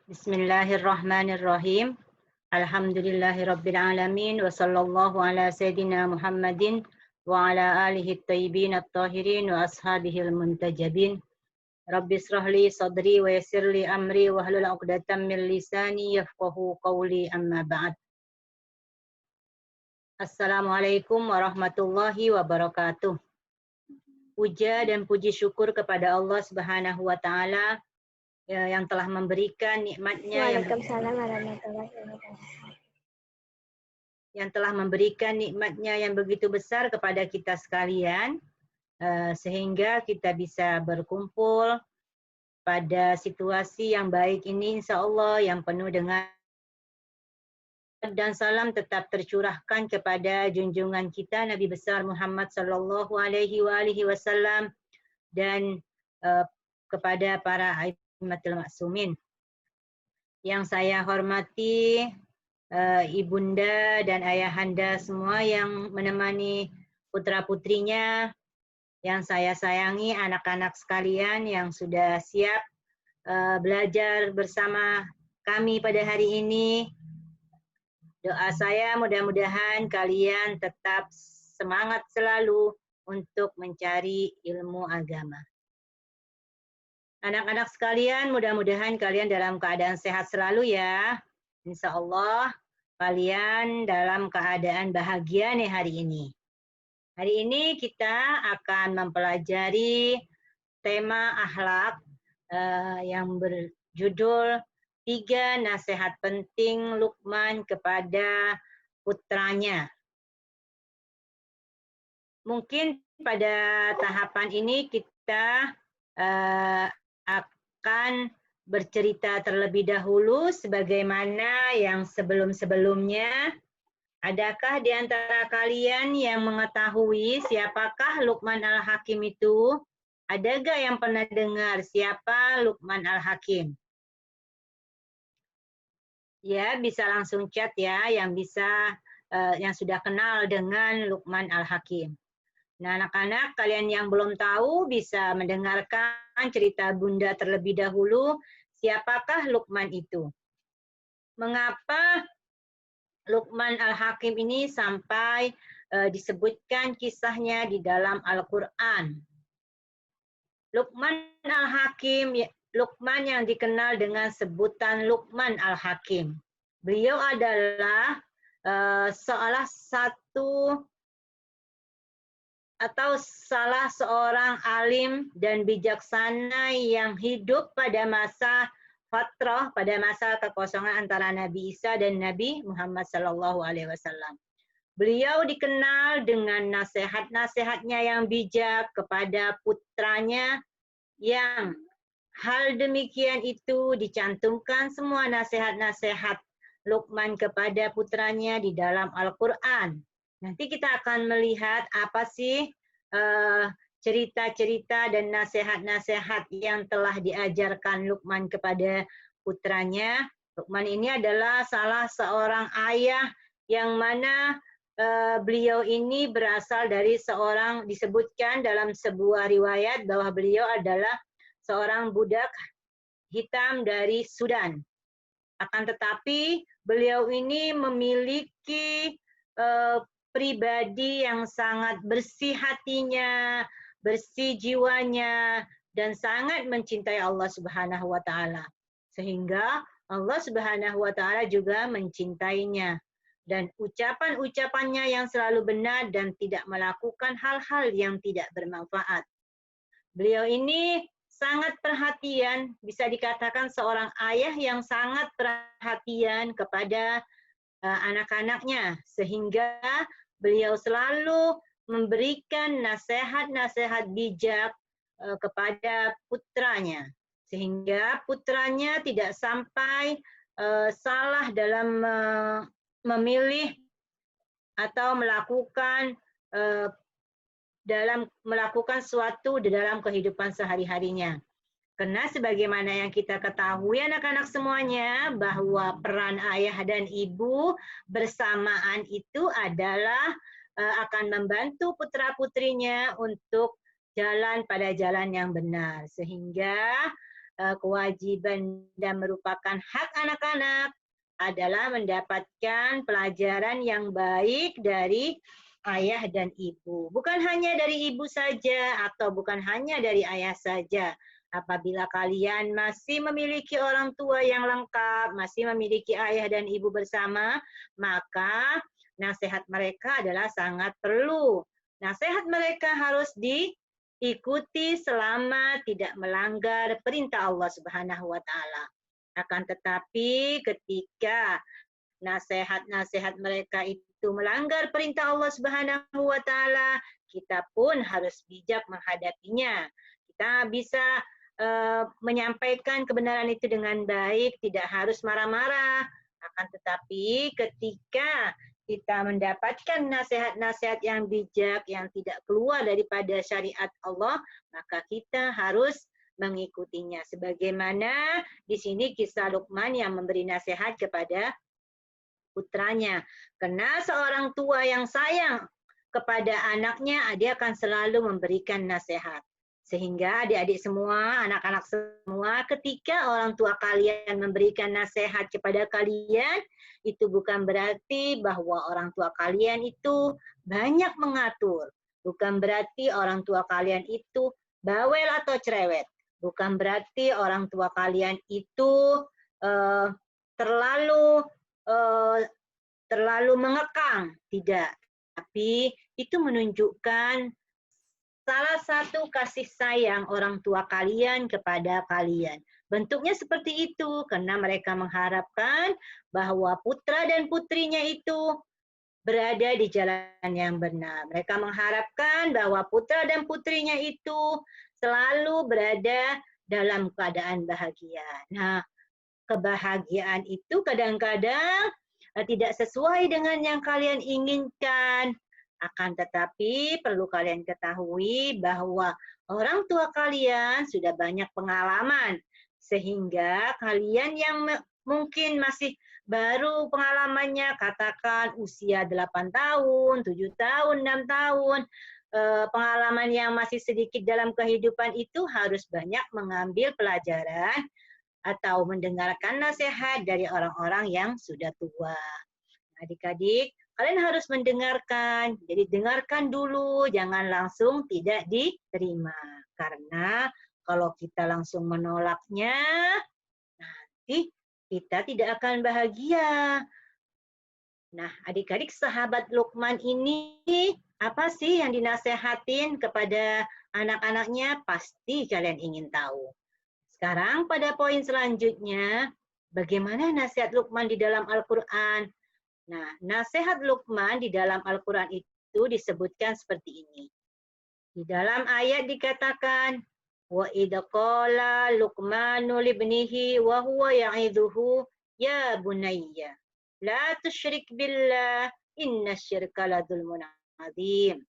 Bismillahirrahmanirrahim. Alhamdulillahirabbil alamin wa sallallahu ala sayidina Muhammadin wa ala alihi thayyibin at-tahirin wa ashabihil muntajabin. Rabbi israhli sadri wa yassirli amri wa hlul 'uqdatam min lisani yafqahu qawli amma ba'd. Assalamualaikum warahmatullahi wabarakatuh. Puja dan puji syukur kepada Allah Subhanahu wa taala yang telah memberikan nikmatnya Waalaikumsalam warahmatullahi wabarakatuh. yang telah memberikan nikmatnya yang begitu besar kepada kita sekalian, sehingga kita bisa berkumpul pada situasi yang baik ini, insya Allah yang penuh dengan dan salam tetap tercurahkan kepada junjungan kita Nabi besar Muhammad sallallahu alaihi wasallam dan kepada para aimatul maksumin. Yang saya hormati ibunda dan ayahanda semua yang menemani putra-putrinya, yang saya sayangi anak-anak sekalian yang sudah siap belajar bersama kami pada hari ini. Doa saya mudah-mudahan kalian tetap semangat selalu untuk mencari ilmu agama. Anak-anak sekalian, mudah-mudahan kalian dalam keadaan sehat selalu ya. Insya Allah kalian dalam keadaan bahagia nih hari ini. Hari ini kita akan mempelajari tema akhlak yang berjudul 3 nasihat penting Luqman kepada putranya. Mungkin pada tahapan ini kita akan bercerita terlebih dahulu sebagaimana yang sebelum-sebelumnya. Adakah di antara kalian yang mengetahui siapakah Luqman Al-Hakim itu? Adakah yang pernah dengar siapa Luqman Al-Hakim? Ya, bisa langsung chat ya yang yang sudah kenal dengan Luqman Al-Hakim. Nah, anak-anak, kalian yang belum tahu bisa mendengarkan cerita Bunda terlebih dahulu. Siapakah Luqman itu? Mengapa Luqman Al-Hakim ini sampai disebutkan kisahnya di dalam Al-Quran? Luqman Al-Hakim, Luqman yang dikenal dengan sebutan Luqman Al-Hakim. Beliau adalah salah seorang alim dan bijaksana yang hidup pada masa fatrah, pada masa kekosongan antara Nabi Isa dan Nabi Muhammad SAW. Beliau dikenal dengan nasihat-nasihatnya yang bijak kepada putranya, yang hal demikian itu dicantumkan semua nasihat-nasihat Luqman kepada putranya di dalam Al-Quran. Nanti kita akan melihat apa sih cerita-cerita dan nasihat-nasihat yang telah diajarkan Luqman kepada putranya. Luqman ini adalah salah seorang ayah yang mana beliau ini berasal dari disebutkan dalam sebuah riwayat bahwa beliau adalah seorang budak hitam dari Sudan. Akan tetapi beliau ini memiliki pribadi yang sangat bersih hatinya, bersih jiwanya, dan sangat mencintai Allah Subhanahu wa taala. Sehingga Allah Subhanahu wa taala juga mencintainya. Dan ucapan-ucapannya yang selalu benar dan tidak melakukan hal-hal yang tidak bermanfaat. Beliau ini sangat perhatian, bisa dikatakan seorang ayah yang sangat perhatian kepada anak-anaknya, sehingga beliau selalu memberikan nasihat-nasihat bijak kepada putranya, sehingga putranya tidak sampai salah dalam memilih atau melakukan sesuatu di dalam kehidupan sehari-harinya. Karena sebagaimana yang kita ketahui anak-anak semuanya, bahwa peran ayah dan ibu bersamaan itu adalah akan membantu putra-putrinya untuk jalan pada jalan yang benar. Sehingga kewajiban dan merupakan hak anak-anak adalah mendapatkan pelajaran yang baik dari ayah dan ibu. Bukan hanya dari ibu saja atau bukan hanya dari ayah saja. Apabila kalian masih memiliki orang tua yang lengkap, masih memiliki ayah dan ibu bersama, maka nasihat mereka adalah sangat perlu. Nasihat mereka harus diikuti selama tidak melanggar perintah Allah Subhanahu wa taala. Akan tetapi ketika nasihat-nasihat mereka itu melanggar perintah Allah Subhanahu wa taala, kita pun harus bijak menghadapinya. Kita bisa menyampaikan kebenaran itu dengan baik, tidak harus marah-marah. Akan tetapi ketika kita mendapatkan nasihat-nasihat yang bijak yang tidak keluar daripada syariat Allah, maka kita harus mengikutinya. Sebagaimana di sini kisah Luqman yang memberi nasihat kepada putranya. Karena seorang tua yang sayang kepada anaknya, dia akan selalu memberikan nasihat. Sehingga adik-adik semua, anak-anak semua, ketika orang tua kalian memberikan nasihat kepada kalian, itu bukan berarti bahwa orang tua kalian itu banyak mengatur. Bukan berarti orang tua kalian itu bawel atau cerewet. Bukan berarti orang tua kalian itu terlalu mengekang. Tidak. Tapi itu menunjukkan salah satu kasih sayang orang tua kalian kepada kalian. Bentuknya seperti itu karena mereka mengharapkan bahwa putra dan putrinya itu berada di jalan yang benar. Mereka mengharapkan bahwa putra dan putrinya itu selalu berada dalam keadaan bahagia. Nah, kebahagiaan itu kadang-kadang tidak sesuai dengan yang kalian inginkan. Akan tetapi perlu kalian ketahui bahwa orang tua kalian sudah banyak pengalaman. Sehingga kalian yang mungkin masih baru pengalamannya, katakan usia 8 tahun, 7 tahun, 6 tahun, pengalaman yang masih sedikit dalam kehidupan itu harus banyak mengambil pelajaran atau mendengarkan nasihat dari orang-orang yang sudah tua. Adik-adik, kalian harus mendengarkan. Jadi dengarkan dulu, jangan langsung tidak diterima. Karena kalau kita langsung menolaknya, nanti kita tidak akan bahagia. Nah, adik-adik sahabat Luqman ini apa sih yang dinasehatin kepada anak-anaknya? Pasti kalian ingin tahu. Sekarang pada poin selanjutnya, bagaimana nasihat Luqman di dalam Al-Quran? Nah, nasihat Luqman di dalam Al-Quran itu disebutkan seperti ini. Di dalam ayat dikatakan, wa idza qala Luqmanu libnihi wa huwa ya'idhuhu ya bunayya la tusyrik billah innasyirka ladzulmun adzim.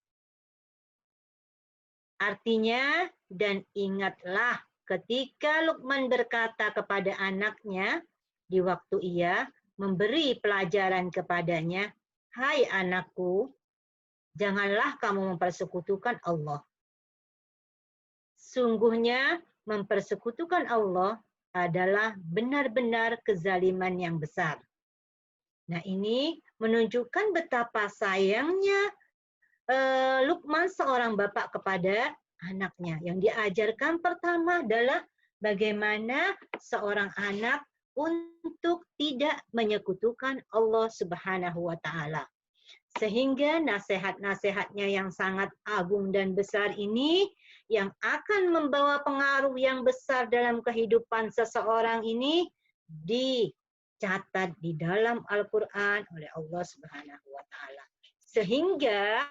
Artinya, dan ingatlah ketika Luqman berkata kepada anaknya di waktu ia memberi pelajaran kepadanya, hai anakku, janganlah kamu mempersekutukan Allah. Sungguhnya mempersekutukan Allah adalah benar-benar kezaliman yang besar. Nah, ini menunjukkan betapa sayangnya Luqman seorang bapak kepada anaknya. Yang diajarkan pertama adalah bagaimana seorang anak untuk tidak menyekutukan Allah Subhanahu wa taala. Sehingga nasihat-nasihatnya yang sangat agung dan besar ini yang akan membawa pengaruh yang besar dalam kehidupan seseorang ini dicatat di dalam Al-Quran oleh Allah Subhanahu wa taala. Sehingga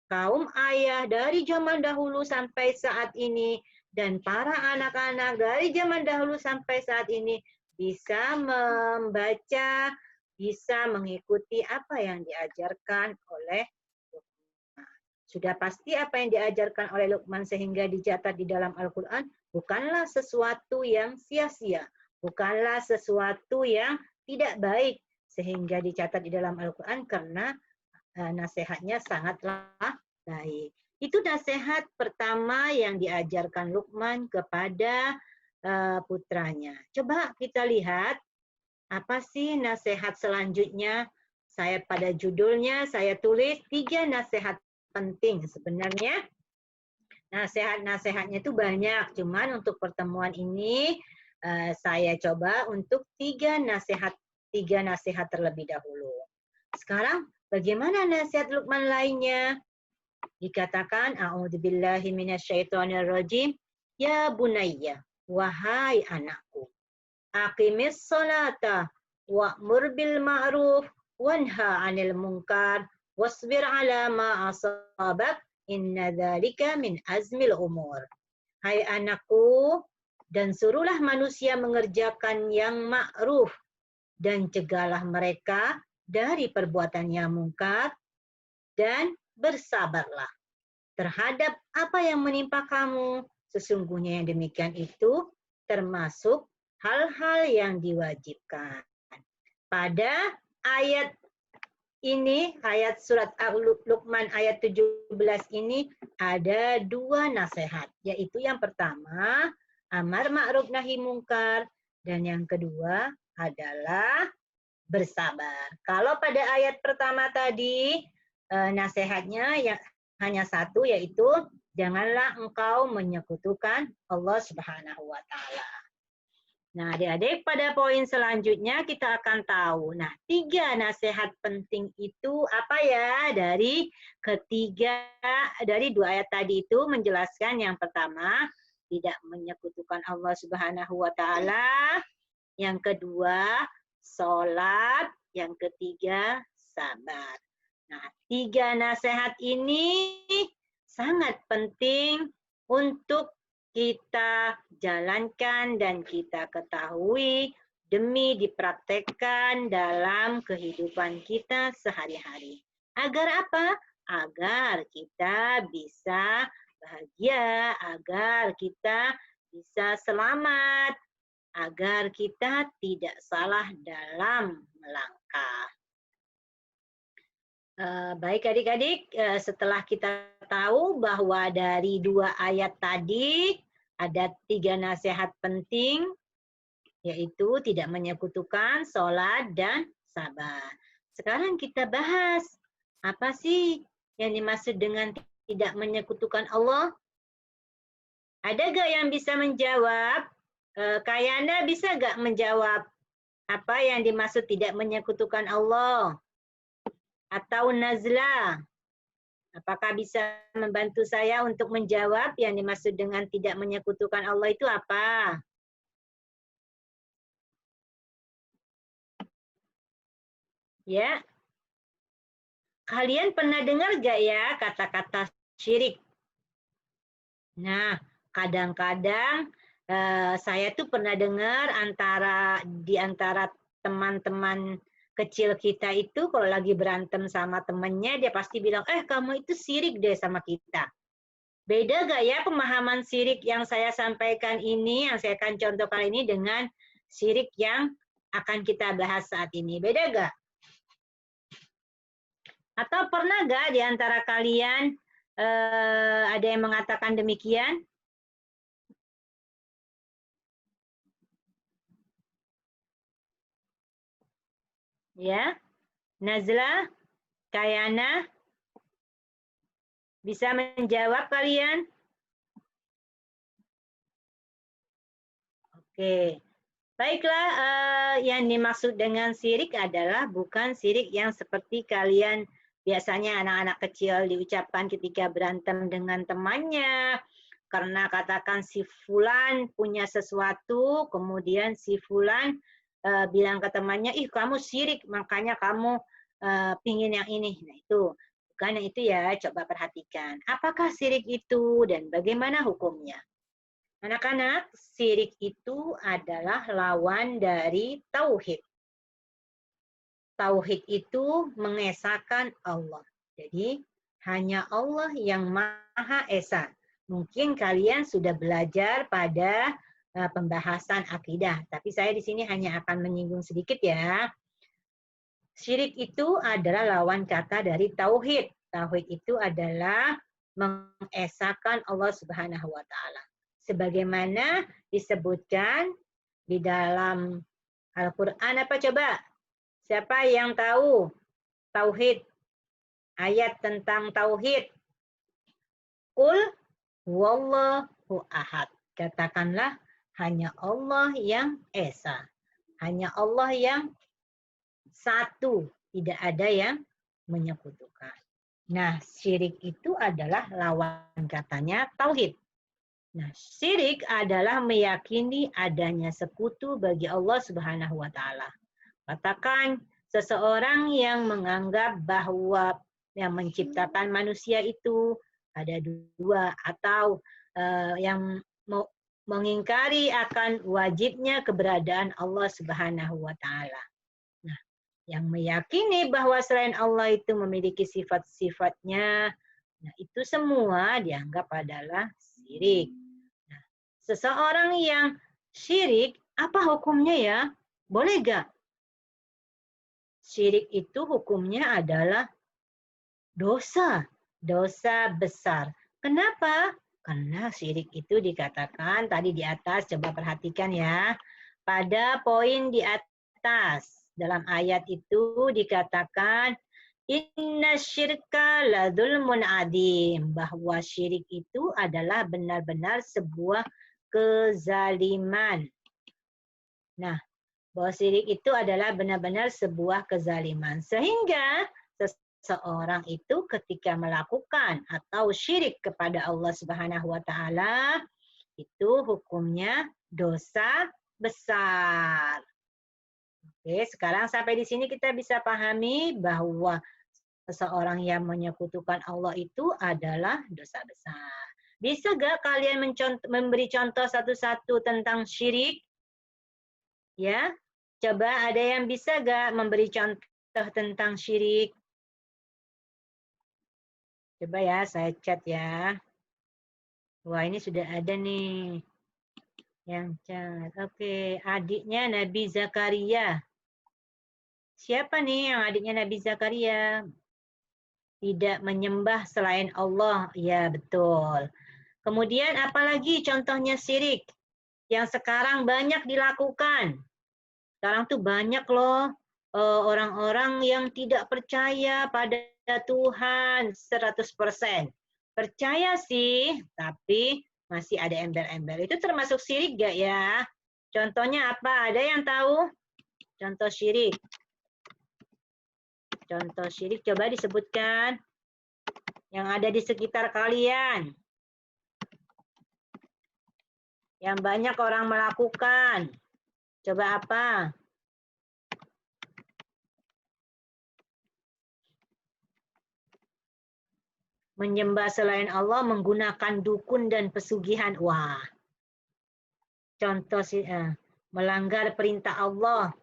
kaum ayah dari zaman dahulu sampai saat ini dan para anak-anak dari zaman dahulu sampai saat ini bisa membaca, bisa mengikuti apa yang diajarkan oleh Luqman. Sudah pasti apa yang diajarkan oleh Luqman sehingga dicatat di dalam Al-Quran bukanlah sesuatu yang sia-sia, bukanlah sesuatu yang tidak baik sehingga dicatat di dalam Al-Quran karena nasihatnya sangatlah baik. Itu nasihat pertama yang diajarkan Luqman kepada putranya. Coba kita lihat apa sih nasihat selanjutnya. Pada judulnya saya tulis 3 nasihat penting. Sebenarnya nasihat-nasihatnya itu banyak, cuman untuk pertemuan ini saya coba untuk 3 nasihat terlebih dahulu. Sekarang bagaimana nasihat Luqman lainnya? Dikatakan a'udzubillahi minasyaitonirrajim, ya bunayya, wahai anakku, aqimis sholata wa'mur bil ma'ruf wanha 'anil munkar wasbir 'ala ma asabak inna dzalika min azmil umur. Hai anakku, dan suruhlah manusia mengerjakan yang ma'ruf dan cegahlah mereka dari perbuatan yang mungkar dan bersabarlah terhadap apa yang menimpa kamu. Sesungguhnya yang demikian itu termasuk hal-hal yang diwajibkan. Pada ayat ini, ayat surat Luqman ayat 17 ini ada 2 nasihat, yaitu yang pertama amar ma'ruf nahi mungkar dan yang kedua adalah bersabar. Kalau pada ayat pertama tadi nasihatnya yang hanya satu, yaitu janganlah engkau menyekutukan Allah Subhanahu wa taala. Nah, adik-adik, pada poin selanjutnya kita akan tahu. Nah, 3 nasihat penting itu apa ya? Dari 2 ayat tadi itu menjelaskan yang pertama, tidak menyekutukan Allah Subhanahu wa taala. Yang kedua, sholat. Yang ketiga, sabar. Nah, 3 nasihat ini sangat penting untuk kita jalankan dan kita ketahui demi dipraktekkan dalam kehidupan kita sehari-hari. Agar apa? Agar kita bisa bahagia, agar kita bisa selamat, agar kita tidak salah dalam melangkah. Baik adik-adik, setelah kita tahu bahwa dari 2 ayat tadi ada 3 nasihat penting, yaitu tidak menyekutukan, sholat, dan sabar. Sekarang kita bahas, apa sih yang dimaksud dengan tidak menyekutukan Allah? Ada gak yang bisa menjawab? Kayana bisa gak menjawab apa yang dimaksud tidak menyekutukan Allah? Atau Nazla, apakah bisa membantu saya untuk menjawab yang dimaksud dengan tidak menyekutukan Allah itu apa? Ya, kalian pernah dengar gak ya kata-kata syirik? Nah, kadang-kadang saya tuh pernah dengar di antara teman-teman kecil kita itu kalau lagi berantem sama temennya, dia pasti bilang, kamu itu sirik deh sama kita. Beda gak ya pemahaman sirik yang saya sampaikan ini, yang saya akan contohkan ini dengan sirik yang akan kita bahas saat ini? Beda gak? Atau pernah gak di antara kalian ada yang mengatakan demikian? Ya, Nazla, Kayana, bisa menjawab kalian? Oke, baiklah. Yang dimaksud dengan sirik adalah bukan sirik yang seperti kalian biasanya anak-anak kecil diucapkan ketika berantem dengan temannya. Karena katakan si Fulan punya sesuatu, kemudian si Fulan bilang ke temannya, ih kamu sirik, makanya kamu pingin yang ini. Nah itu, bukan yang itu ya, coba perhatikan. Apakah sirik itu dan bagaimana hukumnya? Anak-anak, syirik itu adalah lawan dari tauhid. Tauhid itu mengesahkan Allah. Jadi, hanya Allah yang Maha Esa. Mungkin kalian sudah belajar pada pembahasan akidah, tapi saya di sini hanya akan menyinggung sedikit ya. Syirik itu adalah lawan kata dari tauhid. Tauhid itu adalah mengesahkan Allah Subhanahu wa taala. Sebagaimana disebutkan di dalam Al-Quran apa coba? Siapa yang tahu tauhid? Ayat tentang tauhid. Qul huwallahu ahad. Katakanlah hanya Allah yang esa. Hanya Allah yang satu. Tidak ada yang menyekutukan. Nah, syirik itu adalah lawan katanya tauhid. Nah, syirik adalah meyakini adanya sekutu bagi Allah Subhanahu wa taala. Katakan seseorang yang menganggap bahwa yang menciptakan manusia itu ada dua, atau yang mengingkari akan wajibnya keberadaan Allah Subhanahu wa taala. Nah, yang meyakini bahwa selain Allah itu memiliki sifat-sifatnya, nah itu semua dianggap adalah syirik. Nah, seseorang yang syirik, apa hukumnya ya? Boleh gak? Syirik itu hukumnya adalah dosa. Dosa besar. Kenapa? Karena syirik itu dikatakan tadi di atas, coba perhatikan ya. Pada poin di atas, dalam ayat itu dikatakan, Inna syirka ladzulmun adim. Bahwa syirik itu adalah benar-benar sebuah kezaliman. Nah, bahwa syirik itu adalah benar-benar sebuah kezaliman. Sehingga seseorang itu ketika melakukan atau syirik kepada Allah Subhanahu wa taala itu hukumnya dosa besar. Oke, sekarang sampai di sini kita bisa pahami bahwa seseorang yang menyekutukan Allah itu adalah dosa besar. Bisa gak kalian memberi contoh satu-satu tentang syirik? Ya, coba ada yang bisa gak memberi contoh tentang syirik? Coba ya, saya chat ya. Wah, ini sudah ada nih yang chat. Oke, adiknya Nabi Zakaria. Siapa nih yang adiknya Nabi Zakaria? Tidak menyembah selain Allah. Ya, betul. Kemudian apalagi contohnya syirik yang sekarang banyak dilakukan. Sekarang tuh banyak loh orang-orang yang tidak percaya pada Tuhan 100%. Percaya sih, tapi masih ada embel-embel. Itu termasuk syirik gak ya? Contohnya apa? Ada yang tahu? Contoh syirik. Contoh syirik coba disebutkan. Yang ada di sekitar kalian. Yang banyak orang melakukan. Coba apa? Menyembah selain Allah menggunakan dukun dan pesugihan. Wah. Contoh melanggar perintah Allah.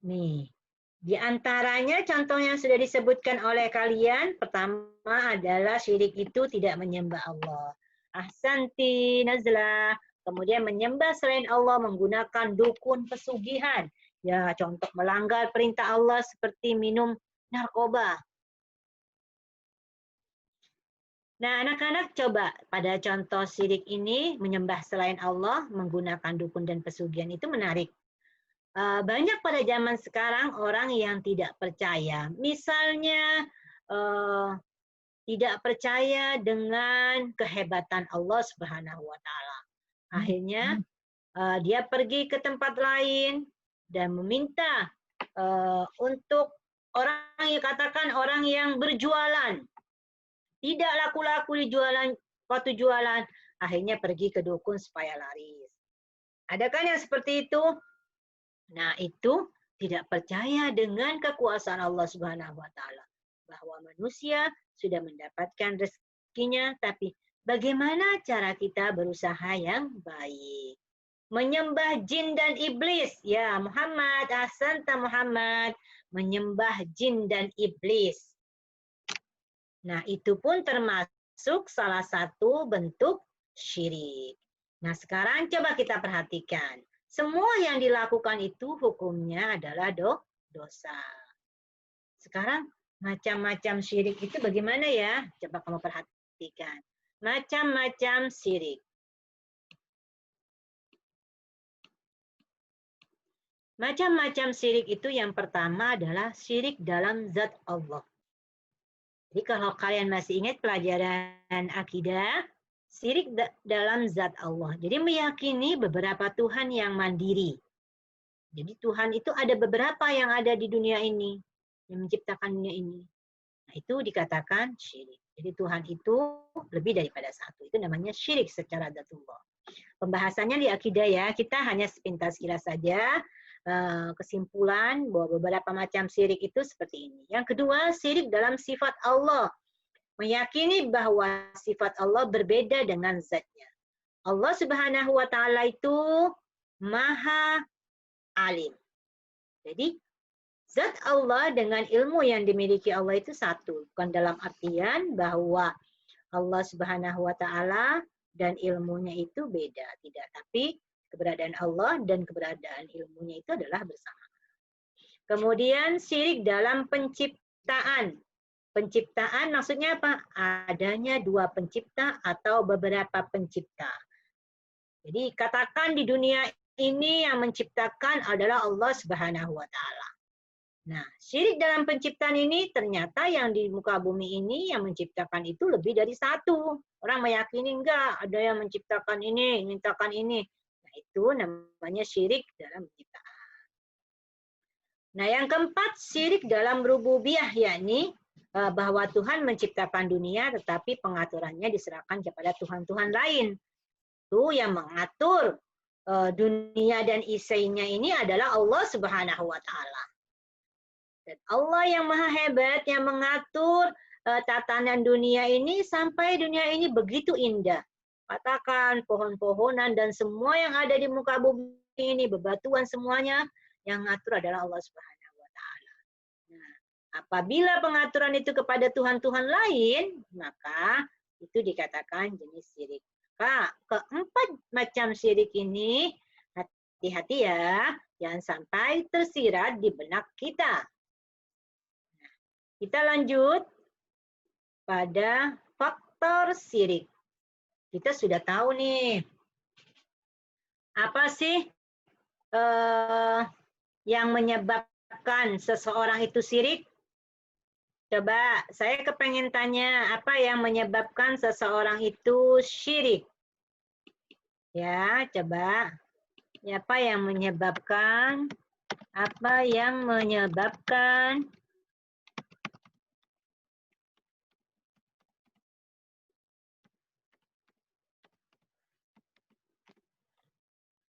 Nih. Di antaranya contoh yang sudah disebutkan oleh kalian, pertama adalah syirik itu tidak menyembah Allah. Ahsanti Nazla. Kemudian menyembah selain Allah menggunakan dukun pesugihan. Ya, contoh melanggar perintah Allah seperti minum narkoba. Nah, anak-anak coba pada contoh syirik ini menyembah selain Allah menggunakan dukun dan pesugihan itu menarik. Banyak pada zaman sekarang orang yang tidak percaya. Misalnya tidak percaya dengan kehebatan Allah Subhanahu wa taala. Akhirnya dia pergi ke tempat lain dan meminta untuk orang yang katakan orang yang berjualan. Tidak laku-laku di jualan, waktu jualan, akhirnya pergi ke dukun supaya laris. Adakah yang seperti itu? Nah, itu tidak percaya dengan kekuasaan Allah Subhanahu wa taala. Bahwa manusia sudah mendapatkan rezekinya, tapi bagaimana cara kita berusaha yang baik? Menyembah jin dan iblis. Ya, Muhammad, ahsanta Muhammad, menyembah jin dan iblis. Nah, itu pun termasuk salah satu bentuk syirik. Nah, sekarang coba kita perhatikan. Semua yang dilakukan itu hukumnya adalah dosa. Sekarang macam-macam syirik itu bagaimana ya? Coba kamu perhatikan. Macam-macam syirik. Macam-macam syirik itu yang pertama adalah syirik dalam zat Allah. Jadi kalau kalian masih ingat pelajaran akidah, syirik dalam zat Allah. Jadi meyakini beberapa Tuhan yang mandiri. Jadi Tuhan itu ada beberapa yang ada di dunia ini, yang menciptakan dunia ini. Nah, itu dikatakan syirik. Jadi Tuhan itu lebih daripada satu. Itu namanya syirik secara dzatullah. Pembahasannya di akidah ya, kita hanya sepintas kilas saja kesimpulan bahwa beberapa macam syirik itu seperti ini. Yang kedua, syirik dalam sifat Allah. Meyakini bahwa sifat Allah berbeda dengan zatnya. Allah Subhanahu wa taala itu Maha Alim. Jadi zat Allah dengan ilmu yang dimiliki Allah itu satu. Bukan dalam artian bahwa Allah Subhanahu wa taala dan ilmunya itu beda, tidak. Tapi keberadaan Allah dan keberadaan ilmunya itu adalah bersama. Kemudian syirik dalam penciptaan. Penciptaan maksudnya apa? Adanya dua pencipta atau beberapa pencipta. Jadi katakan di dunia ini yang menciptakan adalah Allah Subhanahu wa taala. Nah, syirik dalam penciptaan ini ternyata yang di muka bumi ini yang menciptakan itu lebih dari satu. Orang meyakini enggak, ada yang menciptakan ini, menciptakan ini. Nah, itu namanya syirik dalam penciptaan. Nah, yang keempat, syirik dalam rububiyah, yakni bahwa Tuhan menciptakan dunia tetapi pengaturannya diserahkan kepada Tuhan-Tuhan lain. Itu yang mengatur dunia dan isinya ini adalah Allah Subhanahu wa taala. Dan Allah yang maha hebat yang mengatur tatanan dunia ini sampai dunia ini begitu indah. Katakan pohon-pohonan dan semua yang ada di muka bumi ini, bebatuan semuanya yang mengatur adalah Allah Subhanahu wa taala. Nah, apabila pengaturan itu kepada Tuhan-Tuhan lain, maka itu dikatakan jenis syirik. Keempat macam syirik ini hati-hati ya, jangan sampai tersirat di benak kita. Nah, kita lanjut pada faktor syirik. Kita sudah tahu nih, apa sih yang menyebabkan seseorang itu syirik? Coba, saya kepengen tanya, apa yang menyebabkan seseorang itu syirik? Ya, coba. Apa yang menyebabkan? Apa yang menyebabkan?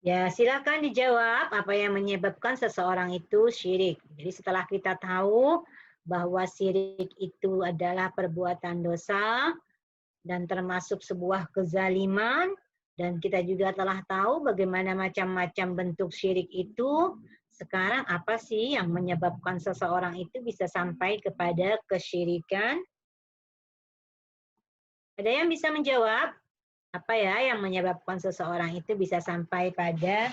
Ya, silakan dijawab apa yang menyebabkan seseorang itu syirik. Jadi setelah kita tahu bahwa syirik itu adalah perbuatan dosa dan termasuk sebuah kezaliman, dan kita juga telah tahu bagaimana macam-macam bentuk syirik itu, sekarang apa sih yang menyebabkan seseorang itu bisa sampai kepada kesyirikan? Ada yang bisa menjawab? Apa ya yang menyebabkan seseorang itu bisa sampai pada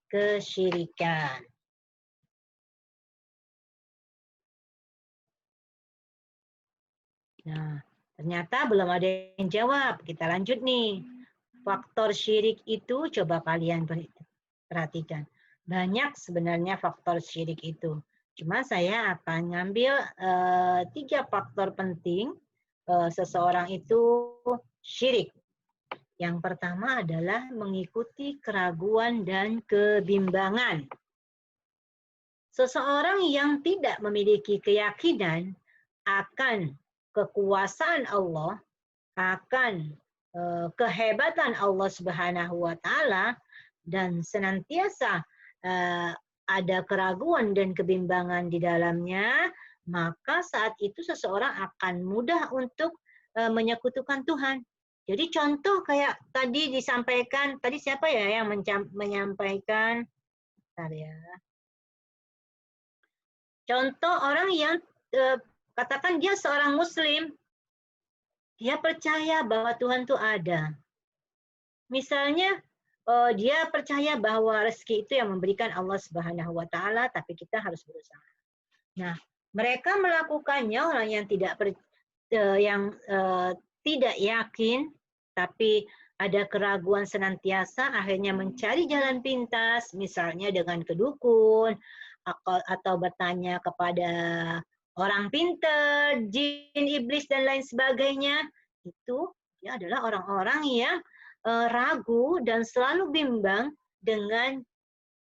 kesyirikan? Nah, ternyata belum ada yang jawab. Kita lanjut nih. Faktor syirik itu coba kalian perhatikan. Banyak sebenarnya faktor syirik itu. Cuma saya akan ngambil 3 faktor penting seseorang itu syirik. Yang pertama adalah mengikuti keraguan dan kebimbangan. Seseorang yang tidak memiliki keyakinan akan kekuasaan Allah, akan kehebatan Allah Subhanahu wa taala, dan senantiasa ada keraguan dan kebimbangan di dalamnya, maka saat itu seseorang akan mudah untuk menyekutukan Tuhan. Jadi contoh kayak tadi disampaikan, tadi siapa ya yang menyampaikan? Bentar ya. Contoh orang yang katakan dia seorang muslim, dia percaya bahwa Tuhan itu ada. Misalnya dia percaya bahwa rezeki itu yang memberikan Allah Subhanahu wa taala, tapi kita harus berusaha. Nah, mereka melakukannya, orang yang tidak tidak yakin tapi ada keraguan senantiasa, akhirnya mencari jalan pintas, misalnya dengan ke dukun, atau bertanya kepada orang pintar, jin, iblis, dan lain sebagainya. Itu dia adalah orang-orang yang ragu dan selalu bimbang dengan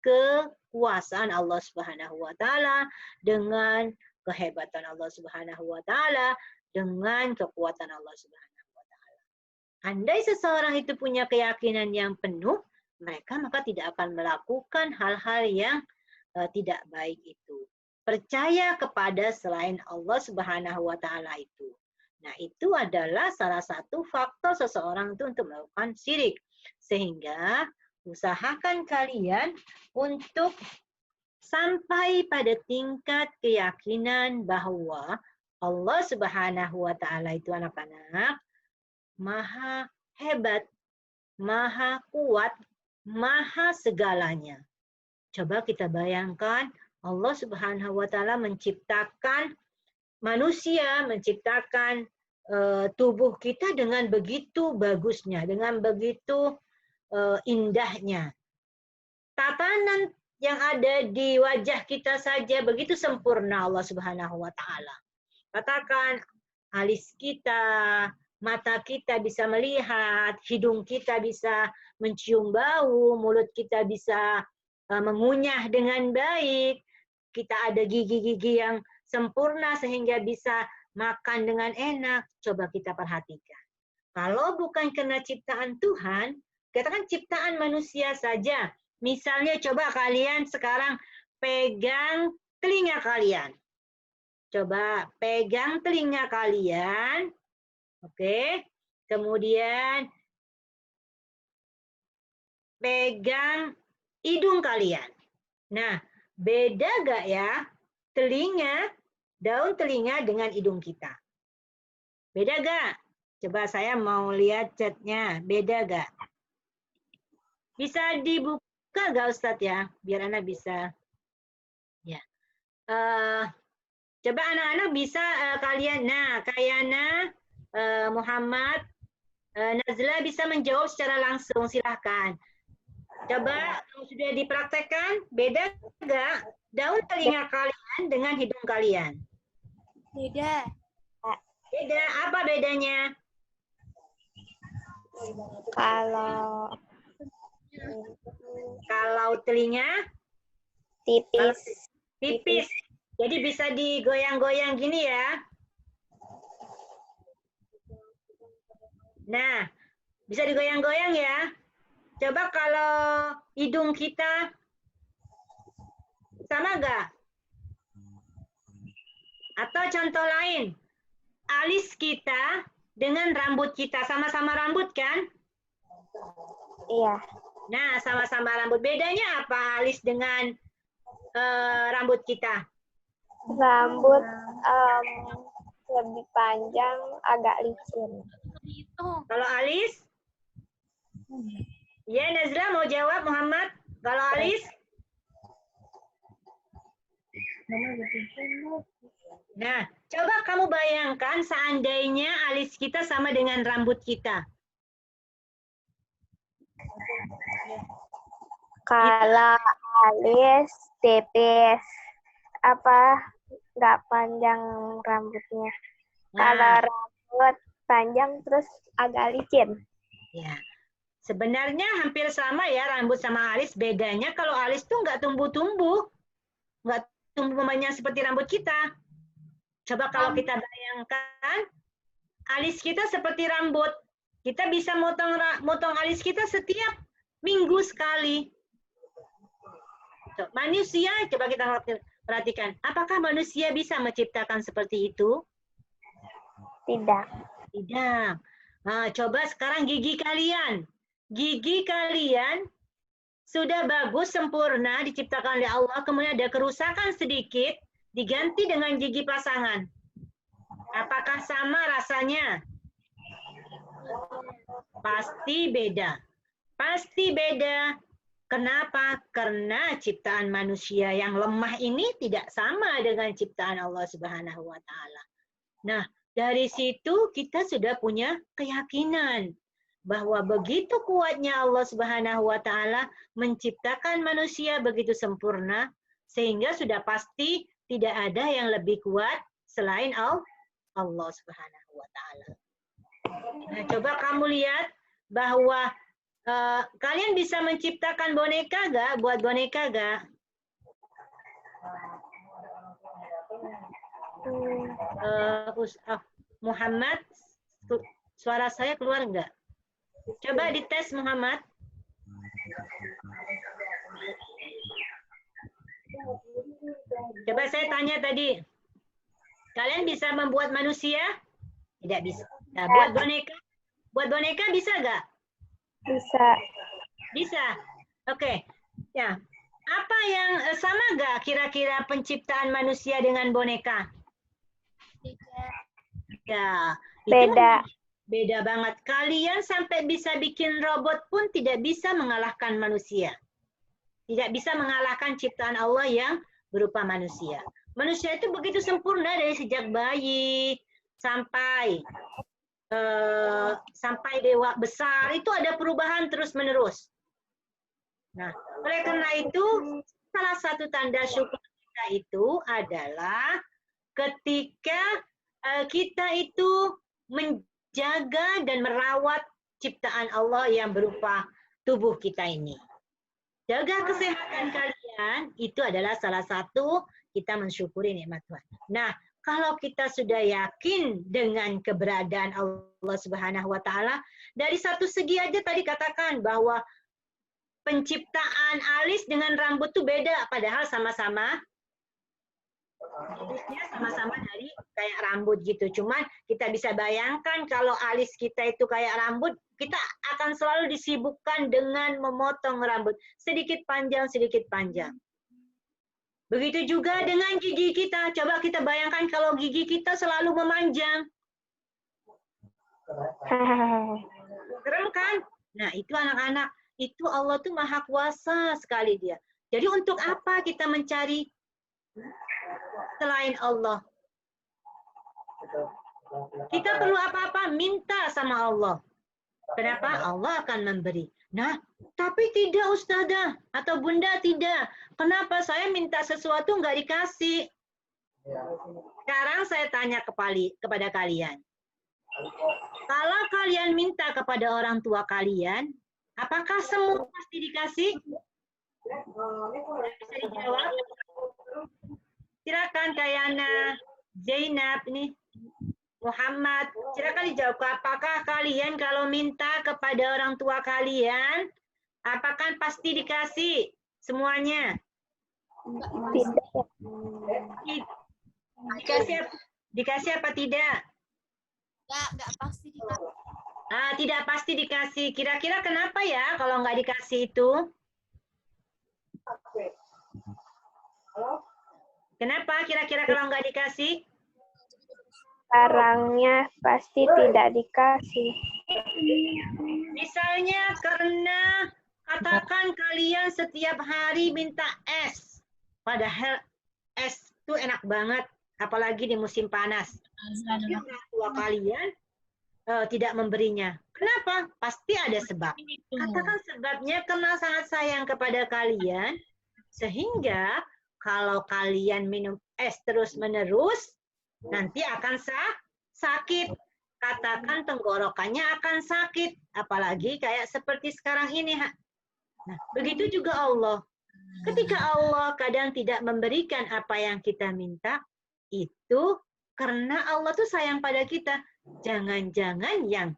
kekuasaan Allah Subhanahu wa taala, dengan kehebatan Allah Subhanahu wa taala, dengan kekuatan Allah Subhanahu wa taala. Andai seseorang itu punya keyakinan yang penuh, mereka maka tidak akan melakukan hal-hal yang tidak baik itu. Percaya kepada selain Allah Subhanahu wa taala itu. Nah, itu adalah salah satu faktor seseorang itu untuk melakukan syirik. Sehingga usahakan kalian untuk sampai pada tingkat keyakinan bahwa Allah Subhanahu wa taala itu anak-anak maha hebat, maha kuat, maha segalanya. Coba kita bayangkan Allah Subhanahu wa taala menciptakan manusia, menciptakan tubuh kita dengan begitu bagusnya, dengan begitu indahnya. Tatanan yang ada di wajah kita saja begitu sempurna Allah Subhanahu wa taala. Katakan alis kita, mata kita bisa melihat, hidung kita bisa mencium bau, mulut kita bisa mengunyah dengan baik, kita ada gigi-gigi yang sempurna sehingga bisa makan dengan enak. Coba kita perhatikan. Kalau bukan karena ciptaan Tuhan, katakan ciptaan manusia saja. Misalnya coba kalian sekarang pegang telinga kalian. Coba pegang telinga kalian. Oke. Kemudian pegang hidung kalian. Nah, beda gak ya telinga, daun telinga dengan hidung kita? Beda gak? Coba saya mau lihat chatnya. Beda gak? Bisa dibuka gak Ustadz ya? Biar anak bisa. Ya. Coba anak-anak bisa kalian. Nah, Kayana, Muhammad, Nazla bisa menjawab secara langsung. Silahkan. Coba kalau sudah dipraktekkan, beda nggak daun telinga kalian dengan hidung kalian? Beda. Beda. Apa bedanya? Kalau telinga Tipis. tipis. Jadi bisa digoyang-goyang gini ya. Nah, bisa digoyang-goyang ya. Coba kalau hidung kita sama nggak? Atau contoh lain, alis kita dengan rambut kita sama-sama rambut kan? Iya. Nah, sama-sama rambut. Bedanya apa alis dengan rambut kita? Rambut lebih panjang, agak licin. Kalau alis? Ya, Nazla mau jawab Muhammad. Kalau alis? Nah, coba kamu bayangkan seandainya alis kita sama dengan rambut kita. Kalau alis tipis, nggak panjang rambutnya. Kalau rambut panjang terus agak licin. Ya, sebenarnya hampir sama ya rambut sama alis. Bedanya kalau alis tuh nggak tumbuh-tumbuh, nggak tumbuh banyak seperti rambut kita. Coba kalau kita bayangkan alis kita seperti rambut, kita bisa motong alis kita setiap minggu sekali. Manusia, coba kita perhatikan, apakah manusia bisa menciptakan seperti itu? Tidak. Tidak. Nah, coba sekarang gigi kalian. Gigi kalian sudah bagus, sempurna, diciptakan oleh Allah, kemudian ada kerusakan sedikit, diganti dengan gigi pasangan. Apakah sama rasanya? Pasti beda. Pasti beda. Kenapa? Karena ciptaan manusia yang lemah ini tidak sama dengan ciptaan Allah Subhanahu wa taala. Nah, dari situ kita sudah punya keyakinan bahwa begitu kuatnya Allah Subhanahu wa taala menciptakan manusia begitu sempurna sehingga sudah pasti tidak ada yang lebih kuat selain Allah Subhanahu wa taala. Nah, coba kamu lihat bahwa kalian bisa menciptakan boneka gak? Buat boneka gak? Muhammad, suara saya keluar nggak? Coba dites Muhammad. Coba saya tanya tadi, kalian bisa membuat manusia? Tidak bisa. Nah, buat boneka bisa nggak? Bisa. Bisa. Oke. Ya. Apa yang sama nggak kira-kira penciptaan manusia dengan boneka? Tidak. Ya. Beda. Beda banget. Kalian sampai bisa bikin robot pun tidak bisa mengalahkan manusia. Tidak bisa mengalahkan ciptaan Allah yang berupa manusia. Manusia itu begitu sempurna dari sejak bayi sampai dewa besar, itu ada perubahan terus-menerus. Nah, oleh karena itu, salah satu tanda syukur kita itu adalah ketika kita itu menjaga dan merawat ciptaan Allah yang berupa tubuh kita ini. Jaga kesehatan kalian, itu adalah salah satu kita mensyukuri nikmat Tuhan. Nah, kalau kita sudah yakin dengan keberadaan Allah Subhanahu wa taala, dari satu segi aja tadi katakan bahwa penciptaan alis dengan rambut itu beda, padahal sama-sama jenisnya sama-sama dari kayak rambut gitu. Cuman kita bisa bayangkan kalau alis kita itu kayak rambut, kita akan selalu disibukkan dengan memotong rambut. Sedikit panjang, sedikit panjang. Begitu juga dengan gigi kita. Coba kita bayangkan kalau gigi kita selalu memanjang. Keren kan? Nah, itu anak-anak. Itu Allah tuh maha kuasa sekali dia. Jadi untuk apa kita mencari selain Allah? Kita perlu apa-apa, minta sama Allah. Kenapa? Allah akan memberi. Nah, tapi tidak Ustazah atau Bunda tidak. Kenapa saya minta sesuatu nggak dikasih? Sekarang saya tanya kepada kalian. Kalau kalian minta kepada orang tua kalian, apakah semua pasti dikasih? Bisa dijawab? Silakan Kayana, Zainab nih, Muhammad. Silakan dijawab. Apakah kalian kalau minta kepada orang tua kalian, apakah pasti dikasih semuanya? Tidak. Dikasih apa tidak? Nggak pasti dikasih. Tidak pasti dikasih. Kira-kira kenapa ya kalau nggak dikasih itu? Kenapa kira-kira kalau nggak dikasih? Barangnya pasti tidak dikasih. Misalnya karena katakan kalian setiap hari minta es. Padahal es itu enak banget. Apalagi di musim panas. Tapi orang tua kalian tidak memberinya. Kenapa? Pasti ada sebab. Katakan sebabnya karena sangat sayang kepada kalian. Sehingga kalau kalian minum es terus-menerus, nanti akan sakit. Katakan tenggorokannya akan sakit. Apalagi kayak seperti sekarang ini. Nah, begitu juga Allah. Ketika Allah kadang tidak memberikan apa yang kita minta, itu karena Allah tuh sayang pada kita. Jangan-jangan yang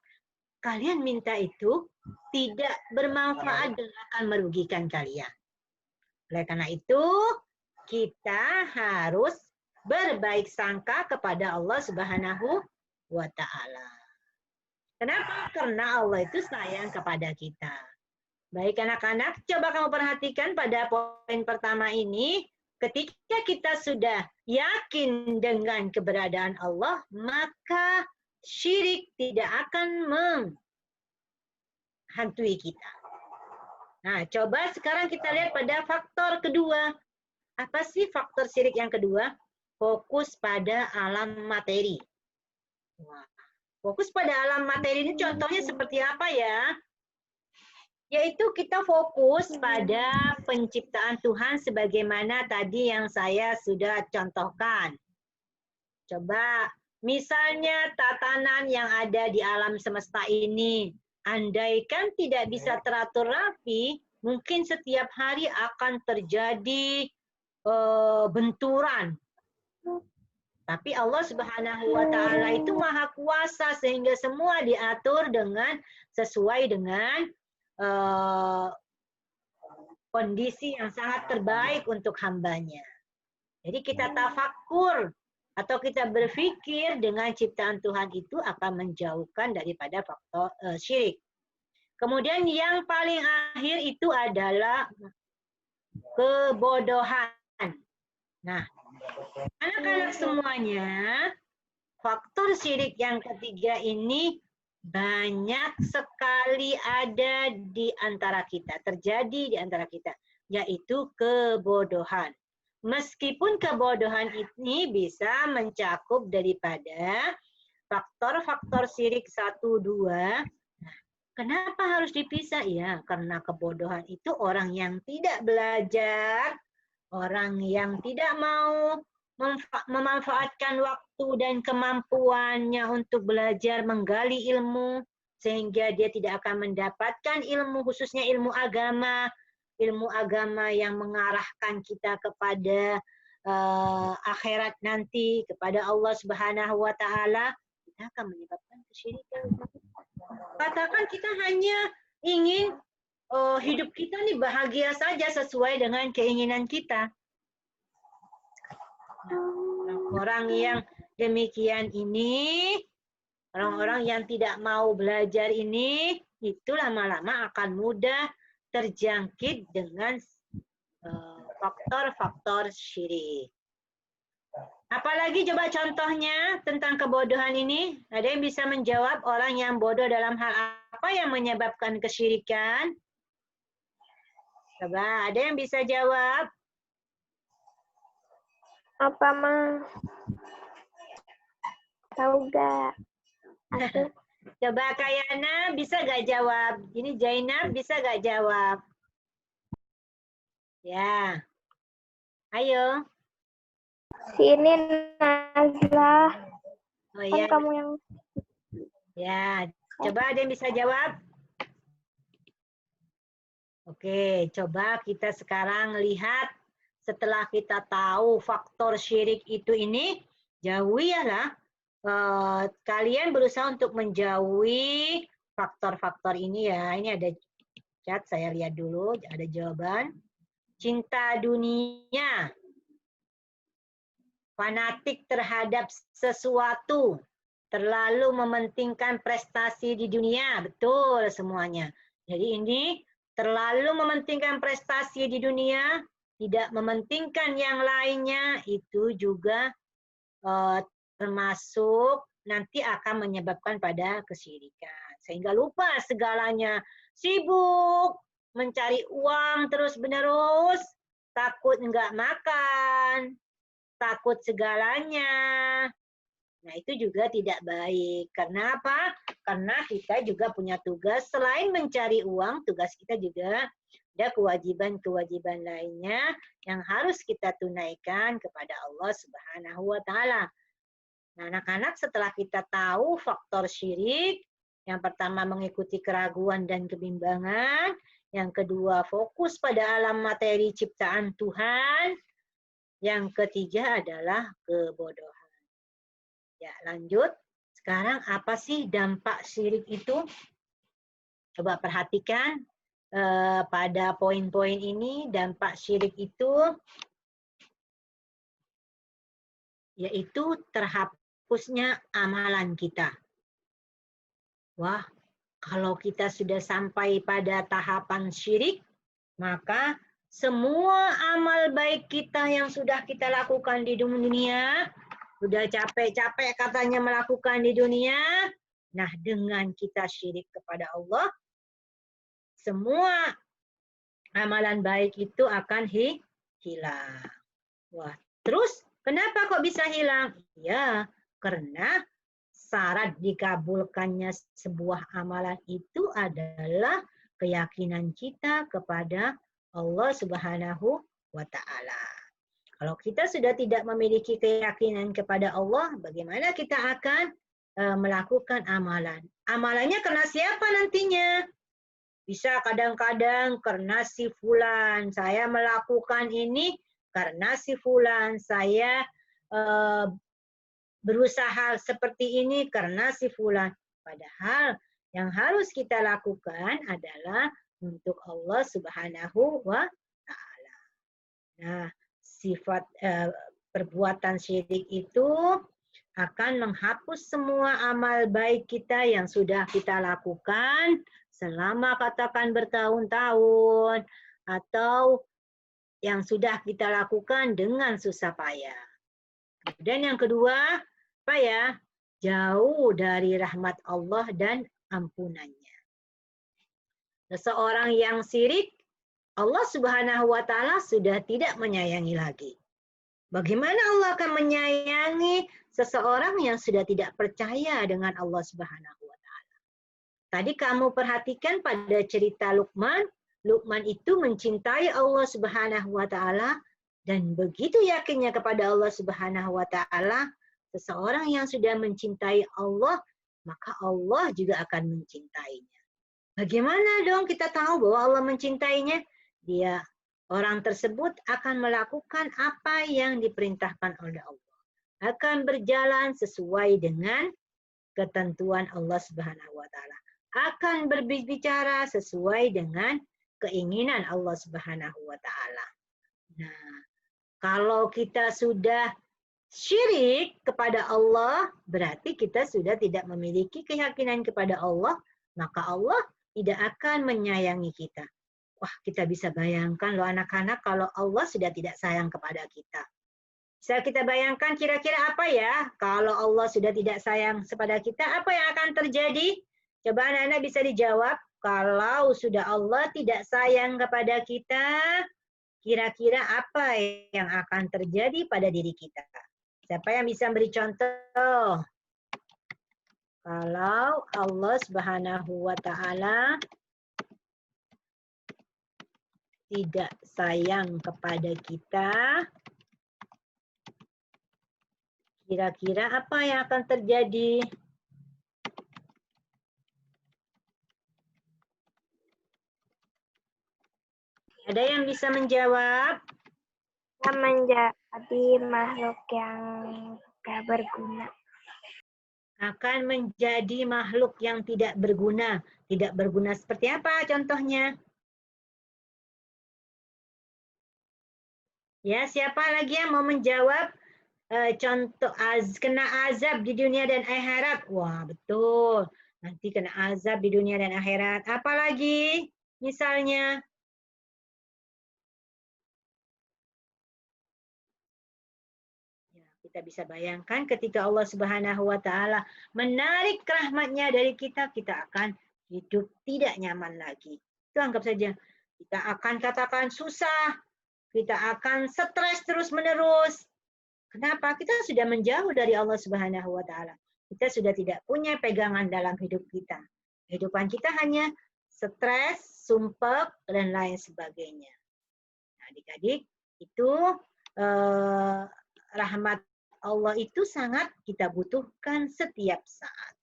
kalian minta itu tidak bermanfaat dan akan merugikan kalian. Oleh karena itu, kita harus berbaik sangka kepada Allah Subhanahu wa ta'ala. Kenapa? Karena Allah itu sayang kepada kita. Baik anak-anak, coba kamu perhatikan pada poin pertama ini. Ketika kita sudah yakin dengan keberadaan Allah, maka syirik tidak akan menghantui kita. Nah, coba sekarang kita lihat pada faktor kedua. Apa sih faktor syirik yang kedua? Fokus pada alam materi. Wah, Fokus pada alam materi ini contohnya seperti apa ya? Yaitu kita fokus pada penciptaan Tuhan sebagaimana tadi yang saya sudah contohkan. Coba, misalnya tatanan yang ada di alam semesta ini, andaikan tidak bisa teratur rapi, mungkin setiap hari akan terjadi benturan. Tapi Allah Subhanahu wa Ta'ala itu Maha Kuasa sehingga semua diatur dengan sesuai dengan kondisi yang sangat terbaik untuk hambanya. Jadi kita tafakur atau kita berpikir dengan ciptaan Tuhan itu akan menjauhkan daripada faktor syirik. Kemudian yang paling akhir itu adalah kebodohan. Nah, anak-anak semuanya, faktor syirik yang ketiga ini banyak sekali ada di antara kita, terjadi di antara kita, yaitu kebodohan. Meskipun kebodohan ini bisa mencakup daripada faktor-faktor syirik 1, 2. Nah, kenapa harus dipisah? Ya, karena kebodohan itu orang yang tidak belajar, orang yang tidak mau memanfaatkan waktu dan kemampuannya untuk belajar menggali ilmu, sehingga dia tidak akan mendapatkan ilmu, khususnya ilmu agama yang mengarahkan kita kepada akhirat nanti, kepada Allah Subhanahu wa Ta'ala, kita akan menyebabkan kesyirikan. Katakan kita hanya ingin hidup kita nih bahagia saja sesuai dengan keinginan kita. Orang yang demikian ini, orang-orang yang tidak mau belajar ini, itu lama-lama akan mudah terjangkit dengan faktor-faktor syirik. Apalagi coba contohnya tentang kebodohan ini? Ada yang bisa menjawab orang yang bodoh dalam hal apa yang menyebabkan kesyirikan? Coba, ada yang bisa jawab? Apa mah? Tahu gak? Coba Kayana bisa gak jawab? Ini Zainab bisa gak jawab? Ya. Ayo. Sini Nazla. Oh iya. Kan kamu yang... Ya, coba ada yang bisa jawab? Oke, coba kita sekarang lihat setelah kita tahu faktor syirik itu ini, jauhi ya lah. Kalian berusaha untuk menjauhi faktor-faktor ini ya. Ini ada chat, saya lihat dulu, ada jawaban. Cinta dunia, fanatik terhadap sesuatu, terlalu mementingkan prestasi di dunia, betul semuanya. Jadi ini terlalu mementingkan prestasi di dunia, tidak mementingkan yang lainnya, itu juga termasuk nanti akan menyebabkan pada kesyirikan. Sehingga lupa segalanya, sibuk mencari uang terus-menerus, takut nggak makan, takut segalanya. Nah, itu juga tidak baik. Karena apa? Karena kita juga punya tugas, selain mencari uang, tugas kita juga ada kewajiban-kewajiban lainnya yang harus kita tunaikan kepada Allah Subhanahu wa Ta'ala. Nah, anak-anak setelah kita tahu faktor syirik, yang pertama mengikuti keraguan dan kebimbangan, yang kedua fokus pada alam materi ciptaan Tuhan, yang ketiga adalah kebodohan. Ya, lanjut. Sekarang apa sih dampak syirik itu? Coba perhatikan pada poin-poin ini, dampak syirik itu yaitu terhapusnya amalan kita. Wah, kalau kita sudah sampai pada tahapan syirik, maka semua amal baik kita yang sudah kita lakukan di dunia, sudah capek-capek katanya melakukan di dunia, nah dengan kita syirik kepada Allah, semua amalan baik itu akan hilang. Wah, terus kenapa kok bisa hilang? Ya, karena syarat dikabulkannya sebuah amalan itu adalah keyakinan kita kepada Allah Subhanahu wa Ta'ala. Kalau kita sudah tidak memiliki keyakinan kepada Allah, bagaimana kita akan melakukan amalan? Amalannya karena siapa nantinya? Bisa kadang-kadang karena si fulan, saya melakukan ini karena si fulan, saya berusaha seperti ini karena si fulan. Padahal yang harus kita lakukan adalah untuk Allah Subhanahu wa Ta'ala. Nah, sifat perbuatan syirik itu akan menghapus semua amal baik kita yang sudah kita lakukan selama katakan bertahun-tahun atau yang sudah kita lakukan dengan susah payah. Kemudian yang kedua, apa ya? Jauh dari rahmat Allah dan ampunannya. Seseorang yang syirik, Allah Subhanahu wa Ta'ala sudah tidak menyayangi lagi. Bagaimana Allah akan menyayangi seseorang yang sudah tidak percaya dengan Allah Subhanahu wa Ta'ala? Tadi kamu perhatikan pada cerita Luqman, Luqman itu mencintai Allah Subhanahu wa Ta'ala dan begitu yakinnya kepada Allah Subhanahu wa Ta'ala, seseorang yang sudah mencintai Allah, maka Allah juga akan mencintainya. Bagaimana dong kita tahu bahwa Allah mencintainya? Dia orang tersebut akan melakukan apa yang diperintahkan oleh Allah. Akan berjalan sesuai dengan ketentuan Allah Subhanahu wa Ta'ala. Akan berbicara sesuai dengan keinginan Allah Subhanahu wa Ta'ala. Nah, kalau kita sudah syirik kepada Allah, berarti kita sudah tidak memiliki keyakinan kepada Allah, maka Allah tidak akan menyayangi kita. Wah, kita bisa bayangkan loh anak-anak kalau Allah sudah tidak sayang kepada kita. Bisa kita bayangkan kira-kira apa ya kalau Allah sudah tidak sayang kepada kita, apa yang akan terjadi? Coba anak-anak bisa dijawab. Kalau sudah Allah tidak sayang kepada kita, kira-kira apa yang akan terjadi pada diri kita? Siapa yang bisa beri contoh? Kalau Allah Subhanahu wa Ta'ala tidak sayang kepada kita, kira-kira apa yang akan terjadi? Ada yang bisa menjawab? Menjadi makhluk yang tidak berguna. Akan menjadi makhluk yang tidak berguna. Tidak berguna seperti apa contohnya? Ya, siapa lagi yang mau menjawab? Contoh kena azab di dunia dan akhirat. Wah, betul. Nanti kena azab di dunia dan akhirat. Apalagi misalnya? Ya, kita bisa bayangkan ketika Allah Subhanahu wa Ta'ala menarik rahmatnya dari kita, kita akan hidup tidak nyaman lagi. Itu anggap saja. Kita akan katakan susah. Kita akan stres terus-menerus. Kenapa? Kita sudah menjauh dari Allah Subhanahu wa Ta'ala. Kita sudah tidak punya pegangan dalam hidup kita. Kehidupan kita hanya stres, sumpek, dan lain sebagainya. Nah, adik-adik, itu rahmat Allah itu sangat kita butuhkan setiap saat.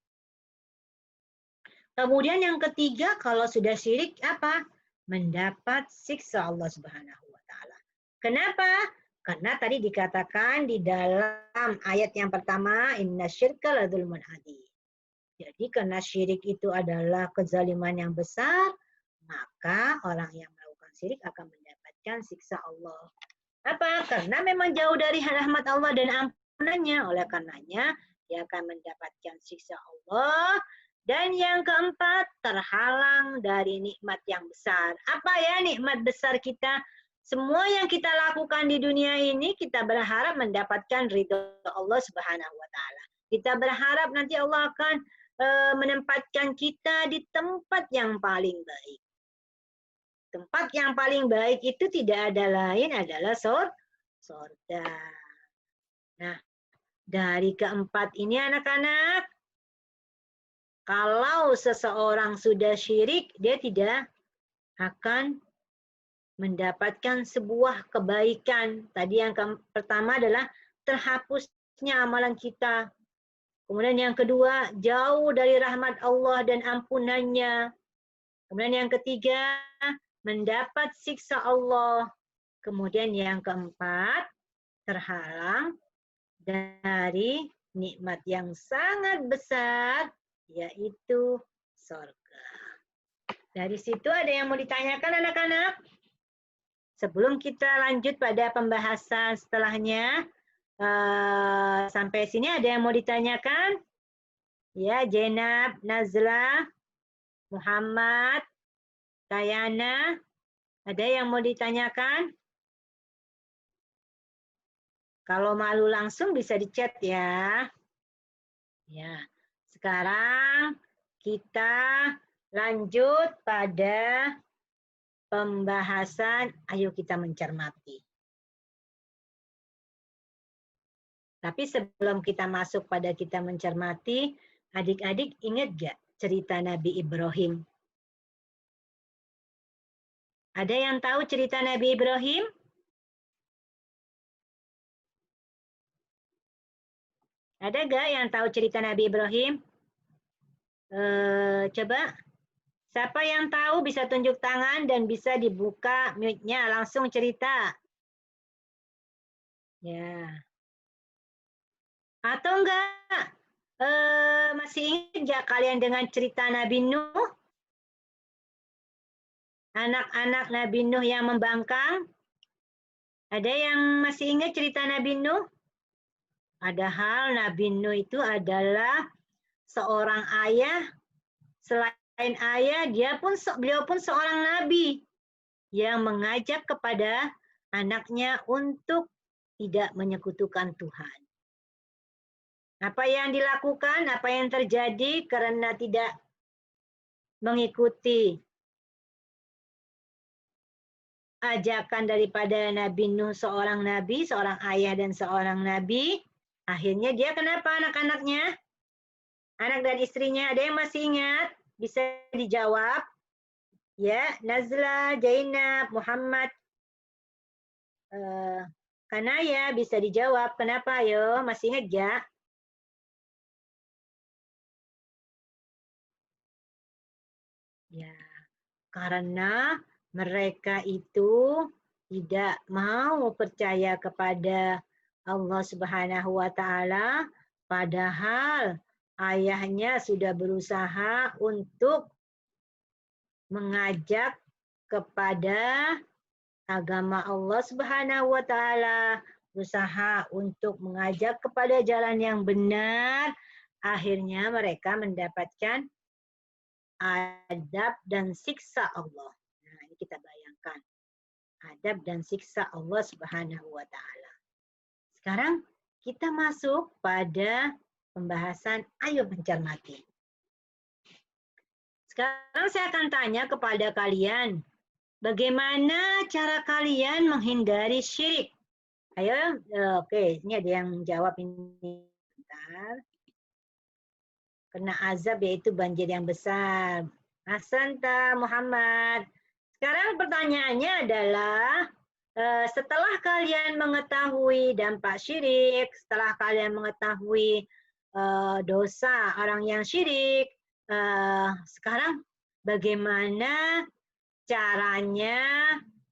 Kemudian yang ketiga, kalau sudah syirik, apa? Mendapat siksa Allah Subhanahu wa Ta'ala. Kenapa? Karena tadi dikatakan di dalam ayat yang pertama, inna syirka ladzulmun adzim. Jadi karena syirik itu adalah kezaliman yang besar, maka orang yang melakukan syirik akan mendapatkan siksa Allah. Apa? Karena memang jauh dari rahmat Allah dan ampunannya. Oleh karenanya, dia akan mendapatkan siksa Allah. Dan yang keempat, terhalang dari nikmat yang besar. Apa ya nikmat besar kita? Semua yang kita lakukan di dunia ini, kita berharap mendapatkan ridho Allah Subhanahu wa Ta'ala. Kita berharap nanti Allah akan menempatkan kita di tempat yang paling baik. Tempat yang paling baik itu tidak ada lain adalah surga. Nah, dari keempat ini anak-anak, Kalau seseorang sudah syirik, dia tidak akan mendapatkan sebuah kebaikan. Tadi yang pertama adalah terhapusnya amalan kita. Kemudian yang kedua, jauh dari rahmat Allah dan ampunannya. Kemudian yang ketiga, mendapat siksa Allah. Kemudian yang keempat, terhalang dari nikmat yang sangat besar, yaitu surga. Dari situ ada yang mau ditanyakan anak-anak? Sebelum kita lanjut pada pembahasan setelahnya, sampai sini ada yang mau ditanyakan? Ya, Jenab, Nazla, Muhammad, Kayana, ada yang mau ditanyakan? Kalau malu langsung bisa di chat ya. Ya, sekarang kita lanjut pada pembahasan, ayo kita mencermati. Tapi sebelum kita masuk pada kita mencermati, adik-adik ingat gak cerita Nabi Ibrahim? Ada yang tahu cerita Nabi Ibrahim? Ada gak yang tahu cerita Nabi Ibrahim? Coba, siapa yang tahu bisa tunjuk tangan dan bisa dibuka mute-nya, langsung cerita. Ya. Atau enggak? Masih ingat gak kalian dengan cerita Nabi Nuh? Anak-anak Nabi Nuh yang membangkang? Ada yang masih ingat cerita Nabi Nuh? Padahal Nabi Nuh itu adalah seorang ayah, selain ayah, beliau pun seorang nabi yang mengajak kepada anaknya untuk tidak menyekutukan Tuhan. Apa yang dilakukan, apa yang terjadi karena tidak mengikuti ajakan daripada Nabi Nuh, seorang nabi, seorang ayah dan seorang nabi, akhirnya dia kenapa anak-anaknya? Anak dan istrinya, ada yang masih ingat? Bisa dijawab? Ya, Nazla, Jainab, Muhammad, Kanaya bisa dijawab. Kenapa ayo? Masih ingat gak? Ya, karena mereka itu tidak mau percaya kepada Allah Subhanahu wa taala, padahal ayahnya sudah berusaha untuk mengajak kepada agama Allah Subhanahu wa taala, berusaha untuk mengajak kepada jalan yang benar, akhirnya mereka mendapatkan adab dan siksa Allah. Nah, ini kita bayangkan. Adab dan siksa Allah Subhanahu wa taala. Sekarang kita masuk pada pembahasan ayo mencermati. Sekarang saya akan tanya kepada kalian, bagaimana cara kalian menghindari syirik? Ayo, oke, ini ada yang jawab ini. Bentar. Kena azab yaitu banjir yang besar. Ahsanta Muhammad. Sekarang pertanyaannya adalah, setelah kalian mengetahui dampak syirik, setelah kalian mengetahui dosa orang yang syirik, sekarang bagaimana caranya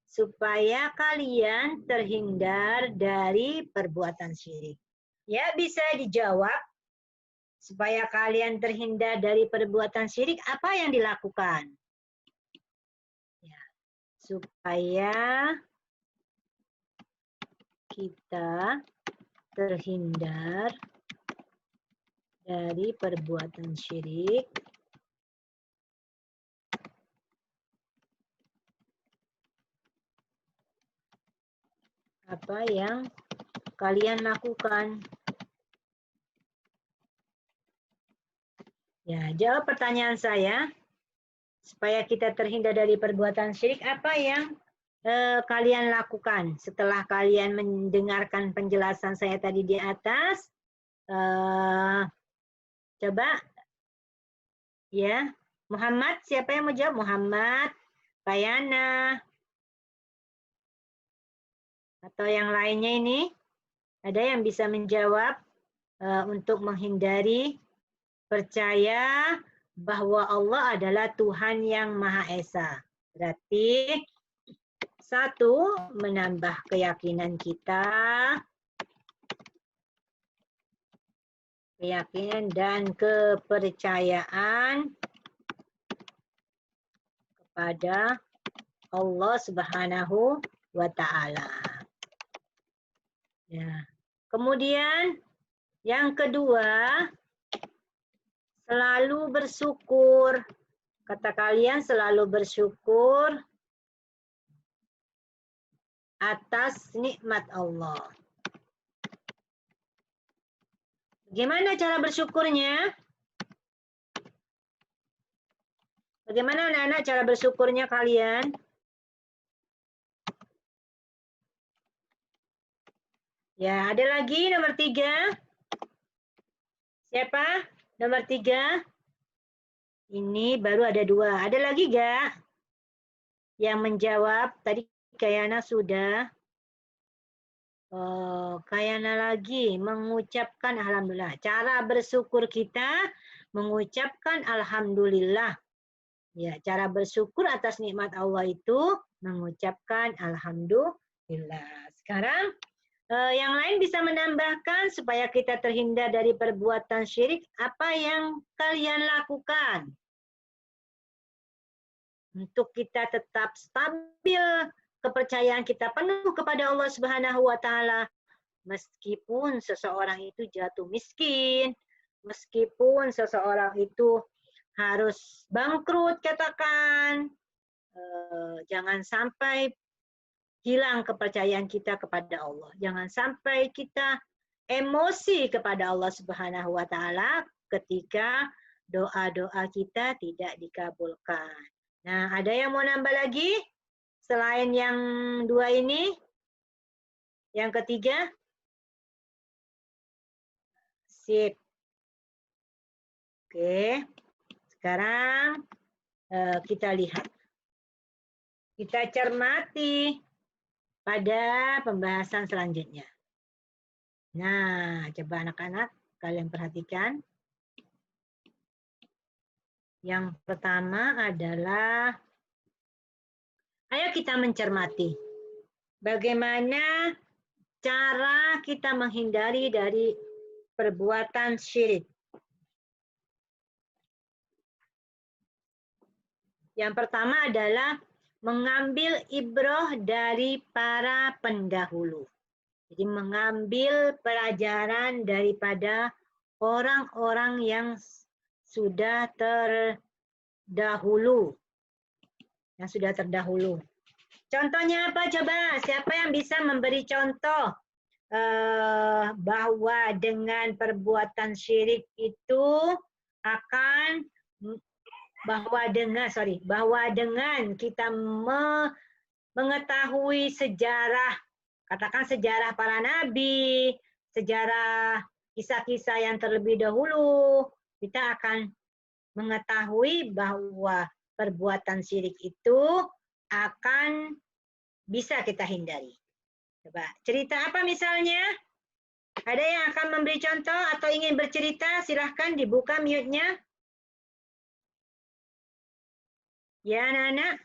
supaya kalian terhindar dari perbuatan syirik? Ya, bisa dijawab. Supaya kalian terhindar dari perbuatan syirik, apa yang dilakukan? Ya, supaya kita terhindar dari perbuatan syirik, apa yang kalian lakukan? Ya, jawab pertanyaan saya. Supaya kita terhindar dari perbuatan syirik, apa yang kalian lakukan setelah kalian mendengarkan penjelasan saya tadi di atas? Coba Ya, Muhammad, siapa yang mau jawab? Muhammad, Bayana, atau yang lainnya ini? Ada yang bisa menjawab untuk menghindari percaya bahwa Allah adalah Tuhan yang Maha Esa. Berarti satu, menambah keyakinan kita, keyakinan dan kepercayaan kepada Allah Subhanahu wa Ta'ala. Ya. Kemudian yang kedua, selalu bersyukur. Kata kalian selalu bersyukur atas nikmat Allah. Bagaimana cara bersyukurnya? Bagaimana anak-anak cara bersyukurnya kalian? Ya, ada lagi nomor 3. Siapa? Nomor 3. Ini baru ada 2. Ada lagi gak yang menjawab? Tadi Kayana sudah. Kayana lagi mengucapkan alhamdulillah. Cara bersyukur kita mengucapkan alhamdulillah. Ya, cara bersyukur atas nikmat Allah itu mengucapkan alhamdulillah. Sekarang yang lain bisa menambahkan supaya kita terhindar dari perbuatan syirik. Apa yang kalian lakukan untuk kita tetap stabil, kepercayaan kita penuh kepada Allah Subhanahu wa Ta'ala, meskipun seseorang itu jatuh miskin, meskipun seseorang itu harus bangkrut, katakan, jangan sampai hilang kepercayaan kita kepada Allah. Jangan sampai kita emosi kepada Allah Subhanahu wa Ta'ala ketika doa-doa kita tidak dikabulkan. Nah, ada yang mau nambah lagi selain yang 2 ini? Yang ketiga? Sip. Oke. Sekarang kita lihat. Kita cermati pada pembahasan selanjutnya. Nah, coba anak-anak kalian perhatikan. Yang pertama adalah, ayo kita mencermati bagaimana cara kita menghindari dari perbuatan syirik. Yang pertama adalah mengambil ibrah dari para pendahulu. Jadi mengambil pelajaran daripada orang-orang yang sudah terdahulu. Yang sudah terdahulu. Contohnya apa coba? Siapa yang bisa memberi contoh bahwa dengan perbuatan syirik itu akan bahwa dengan kita mengetahui sejarah, katakan sejarah para nabi, sejarah kisah-kisah yang terlebih dahulu, kita akan mengetahui bahwa perbuatan syirik itu akan bisa kita hindari. Coba, cerita apa misalnya? Ada yang akan memberi contoh atau ingin bercerita? Silahkan dibuka mute-nya. Ya, anak-anak.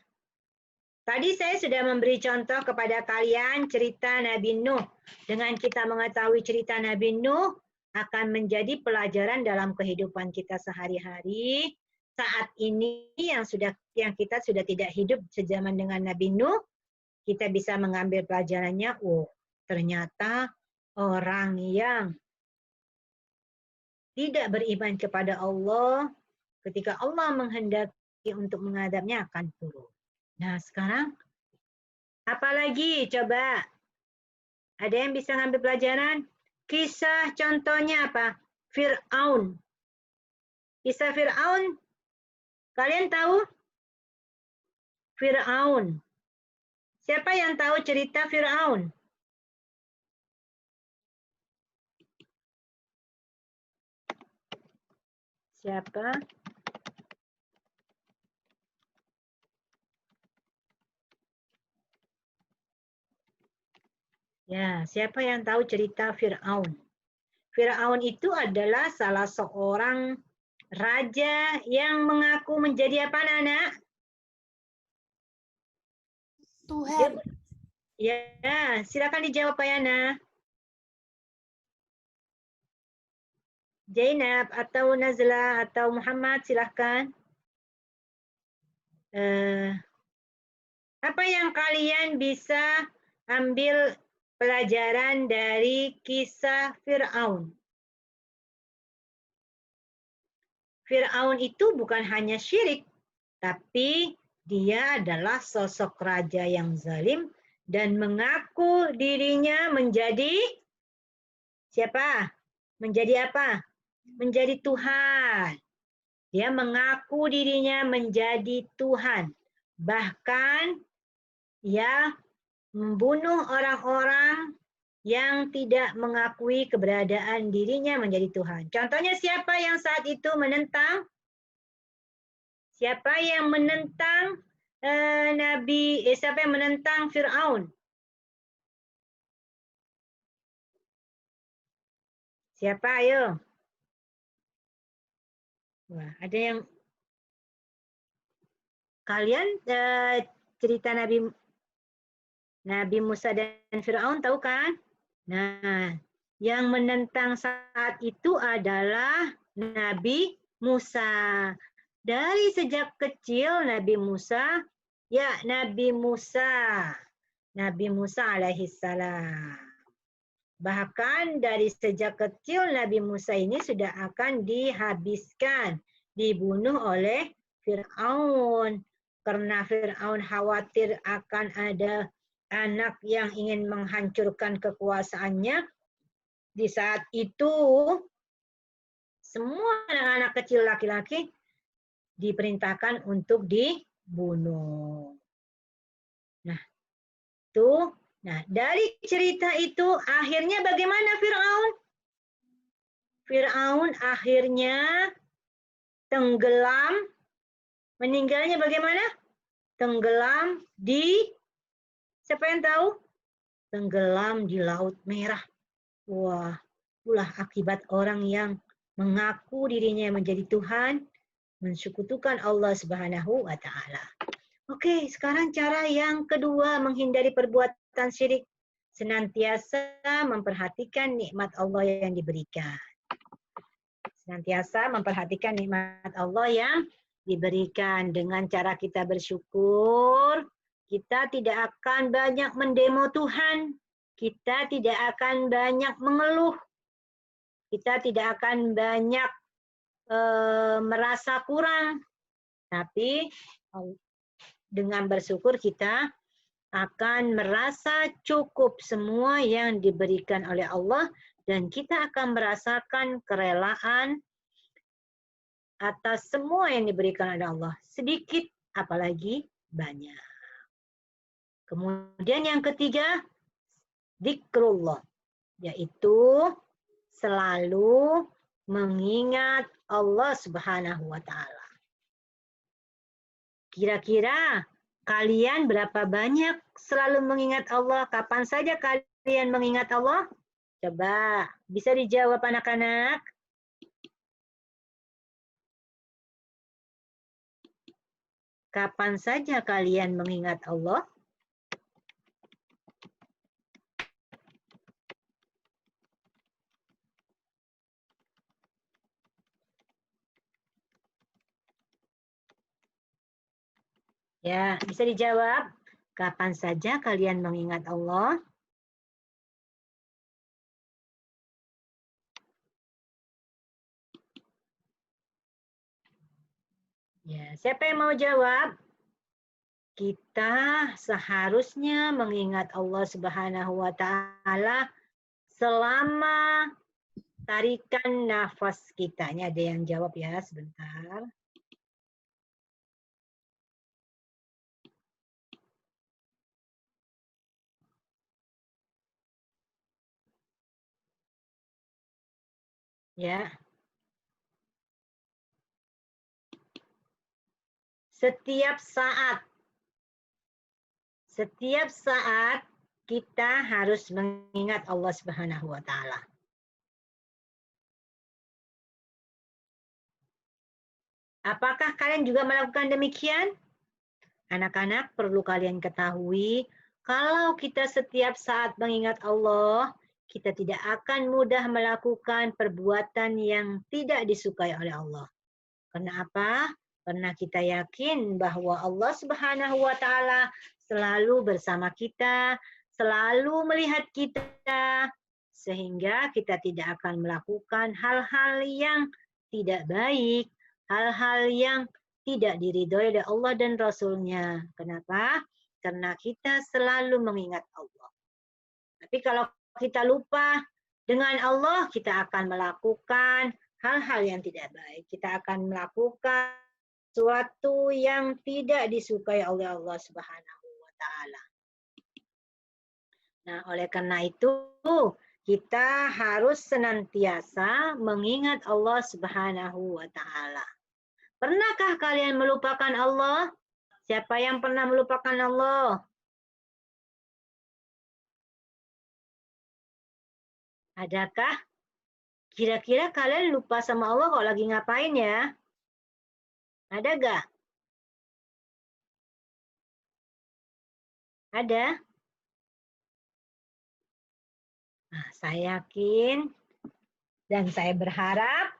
Tadi saya sudah memberi contoh kepada kalian cerita Nabi Nuh. Dengan kita mengetahui cerita Nabi Nuh akan menjadi pelajaran dalam kehidupan kita sehari-hari. Saat ini yang kita sudah tidak hidup sejaman dengan Nabi Nuh, kita bisa mengambil pelajarannya. Oh, ternyata orang yang tidak beriman kepada Allah, ketika Allah menghendaki untuk mengadabnya akan turun. Nah, sekarang apalagi coba? Ada yang bisa ngambil pelajaran? Kisah contohnya apa? Fir'aun. Kisah Fir'aun, kalian tahu? Fir'aun. Siapa yang tahu cerita Fir'aun? Siapa? Ya, siapa yang tahu cerita Fir'aun? Fir'aun itu adalah salah seorang raja yang mengaku menjadi apa, anak-anak? Tuhan. Ya, silakan dijawab, Pak Yana. Zainab atau Nazla atau Muhammad, silahkan. Apa yang kalian bisa ambil pelajaran dari kisah Fir'aun? Fir'aun itu bukan hanya syirik, tapi dia adalah sosok raja yang zalim dan mengaku dirinya menjadi siapa? Menjadi apa? Menjadi Tuhan. Dia mengaku dirinya menjadi Tuhan. Bahkan ia membunuh orang-orang yang tidak mengakui keberadaan dirinya menjadi Tuhan. Contohnya siapa yang saat itu menentang? Siapa yang menentang siapa yang menentang Fir'aun? Siapa, ayo? Wah, ada yang kalian cerita Nabi Musa dan Fir'aun tahu kan? Nah, yang menentang saat itu adalah Nabi Musa. Dari sejak kecil Nabi Musa Nabi Musa alaihissalam. Bahkan dari sejak kecil Nabi Musa ini sudah akan dihabiskan, dibunuh oleh Fir'aun. Karena Fir'aun khawatir akan ada anak yang ingin menghancurkan kekuasaannya. Di saat itu, semua anak-anak kecil laki-laki diperintahkan untuk dibunuh. Nah, tuh. Nah, dari cerita itu akhirnya bagaimana Fir'aun? Fir'aun akhirnya tenggelam. Meninggalnya bagaimana? Tenggelam di, siapa yang tahu? Tenggelam di Laut Merah. Wah, itulah akibat orang yang mengaku dirinya menjadi Tuhan, mensekutukan Allah Subhanahu wa Ta'ala. Oke, sekarang cara yang kedua menghindari perbuatan syirik. Senantiasa memperhatikan nikmat Allah yang diberikan. Senantiasa memperhatikan nikmat Allah yang diberikan. Dengan cara kita bersyukur, kita tidak akan banyak mendemo Tuhan. Kita tidak akan banyak mengeluh. Kita tidak akan banyak merasa kurang. Tapi dengan bersyukur kita akan merasa cukup semua yang diberikan oleh Allah dan kita akan merasakan kerelaan atas semua yang diberikan oleh Allah. Sedikit apalagi banyak. Kemudian yang ketiga, zikrullah, yaitu selalu mengingat Allah Subhanahu wa Ta'ala. Kira-kira kalian berapa banyak selalu mengingat Allah? Kapan saja kalian mengingat Allah? Coba, bisa dijawab anak-anak? Kapan saja kalian mengingat Allah? Ya, bisa dijawab. Kapan saja kalian mengingat Allah? Ya, siapa yang mau jawab? Kita seharusnya mengingat Allah Subhanahu wa Ta'ala selama tarikan nafas kita. Ini ada yang jawab ya, sebentar. Ya. Setiap saat kita harus mengingat Allah Subhanahu wa taala. Apakah kalian juga melakukan demikian? Anak-anak, perlu kalian ketahui, kalau kita setiap saat mengingat Allah, kita tidak akan mudah melakukan perbuatan yang tidak disukai oleh Allah. Kenapa? Karena kita yakin bahwa Allah Subhanahu wa taala selalu bersama kita, selalu melihat kita, sehingga kita tidak akan melakukan hal-hal yang tidak baik, hal-hal yang tidak diridhoi oleh Allah dan Rasul-Nya. Kenapa? Karena kita selalu mengingat Allah. Tapi kalau kita lupa dengan Allah, kita akan melakukan hal-hal yang tidak baik. Kita akan melakukan sesuatu yang tidak disukai oleh Allah Subhanahu wa taala. Nah, oleh karena itu kita harus senantiasa mengingat Allah Subhanahu wa taala. Pernahkah kalian melupakan Allah? Siapa yang pernah melupakan Allah? Adakah? Kira-kira kalian lupa sama Allah kalau lagi ngapain ya? Ada gak? Ada? Nah, saya yakin dan saya berharap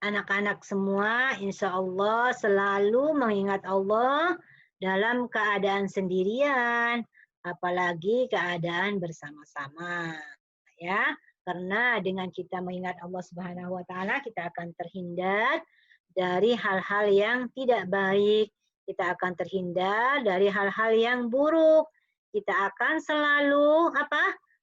anak-anak semua insya Allah selalu mengingat Allah dalam keadaan sendirian, apalagi keadaan bersama-sama. Ya, karena dengan kita mengingat Allah Subhanahu wa taala, kita akan terhindar dari hal-hal yang tidak baik. Kita akan terhindar dari hal-hal yang buruk. Kita akan selalu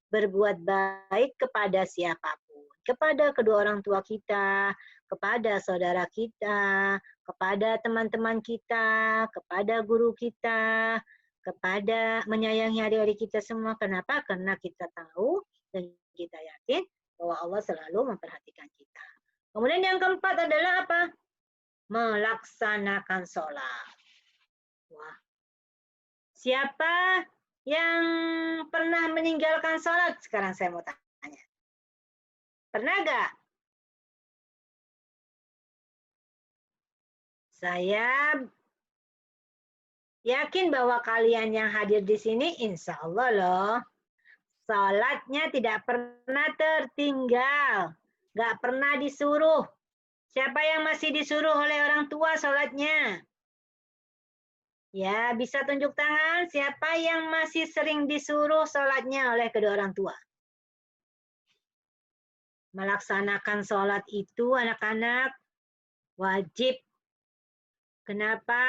berbuat baik kepada siapapun, kepada kedua orang tua kita, kepada saudara kita, kepada teman-teman kita, kepada guru kita, kepada menyayangi adik-adik kita semua. Kenapa? Karena kita tahu dan kita yakin bahwa Allah selalu memperhatikan kita. Kemudian yang keempat adalah apa? Melaksanakan sholat. Wah. Siapa yang pernah meninggalkan sholat? Sekarang saya mau tanya. Pernah gak? Saya yakin bahwa kalian yang hadir di sini insya Allah loh, sholatnya tidak pernah tertinggal, gak pernah disuruh. Siapa yang masih disuruh oleh orang tua sholatnya? Ya, bisa tunjuk tangan siapa yang masih sering disuruh sholatnya oleh kedua orang tua. Melaksanakan sholat itu anak-anak wajib. Kenapa?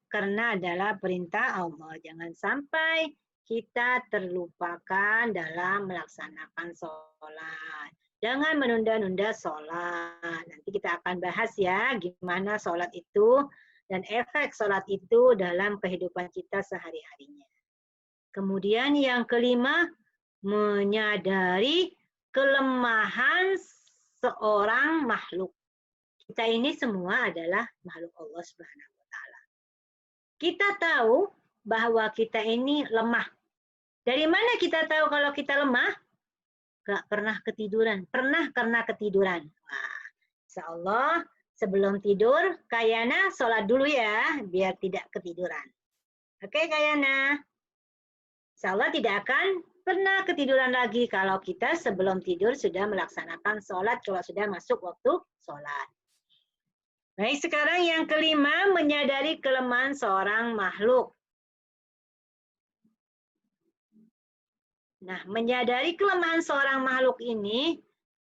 Karena adalah perintah Allah. Jangan sampai kita terlupakan dalam melaksanakan sholat. Jangan menunda-nunda sholat. Nanti kita akan bahas ya gimana sholat itu dan efek sholat itu dalam kehidupan kita sehari-harinya. Kemudian yang kelima, menyadari kelemahan seorang makhluk. Kita ini semua adalah makhluk Allah Subhanahu wa taala. Kita tahu bahwa kita ini lemah. Dari mana kita tahu kalau kita lemah? Gak pernah ketiduran. Pernah karena ketiduran. Wah, insya Allah sebelum tidur, Kayana sholat dulu ya, biar tidak ketiduran. Oke, Kayana? Insya Allah tidak akan pernah ketiduran lagi kalau kita sebelum tidur sudah melaksanakan sholat, kalau sudah masuk waktu sholat. Baik, sekarang yang kelima, menyadari kelemahan seorang makhluk. Nah, menyadari kelemahan seorang makhluk ini,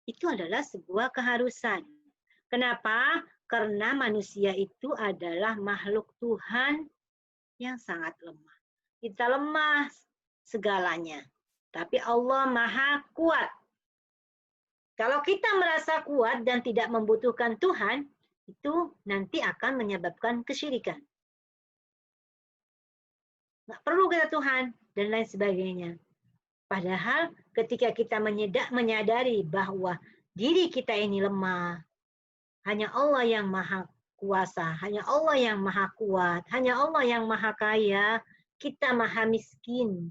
itu adalah sebuah keharusan. Kenapa? Karena manusia itu adalah makhluk Tuhan yang sangat lemah. Kita lemah segalanya. Tapi Allah Maha Kuat. Kalau kita merasa kuat dan tidak membutuhkan Tuhan, itu nanti akan menyebabkan kesyirikan. Nggak perlu kita Tuhan, dan lain sebagainya. Padahal ketika kita menyadari bahwa diri kita ini lemah, hanya Allah yang maha kuasa, hanya Allah yang maha kuat, hanya Allah yang maha kaya, kita maha miskin.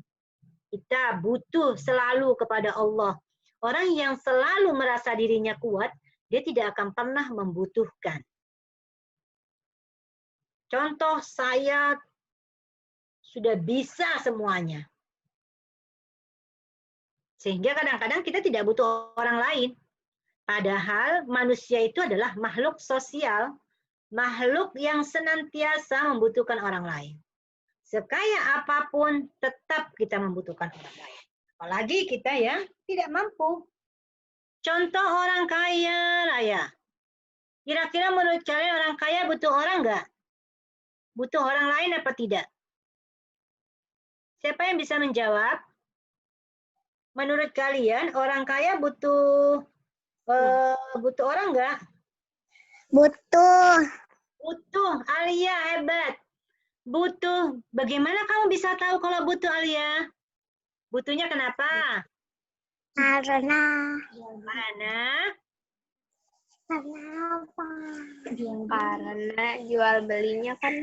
Kita butuh selalu kepada Allah. Orang yang selalu merasa dirinya kuat, dia tidak akan pernah membutuhkan. Contoh, saya sudah bisa semuanya. Sehingga kadang-kadang kita tidak butuh orang lain. Padahal manusia itu adalah makhluk sosial, makhluk yang senantiasa membutuhkan orang lain. Sekaya apapun, tetap kita membutuhkan orang lain. Apalagi kita yang tidak mampu. Contoh orang kaya raya. Kira-kira menurut kalian orang kaya butuh orang nggak? Butuh orang lain apa tidak? Siapa yang bisa menjawab? Menurut kalian orang kaya butuh orang nggak? Butuh. Butuh. Alia hebat. Butuh. Bagaimana kamu bisa tahu kalau butuh, Alia? Butuhnya kenapa? Karena apa? Karena jual belinya kan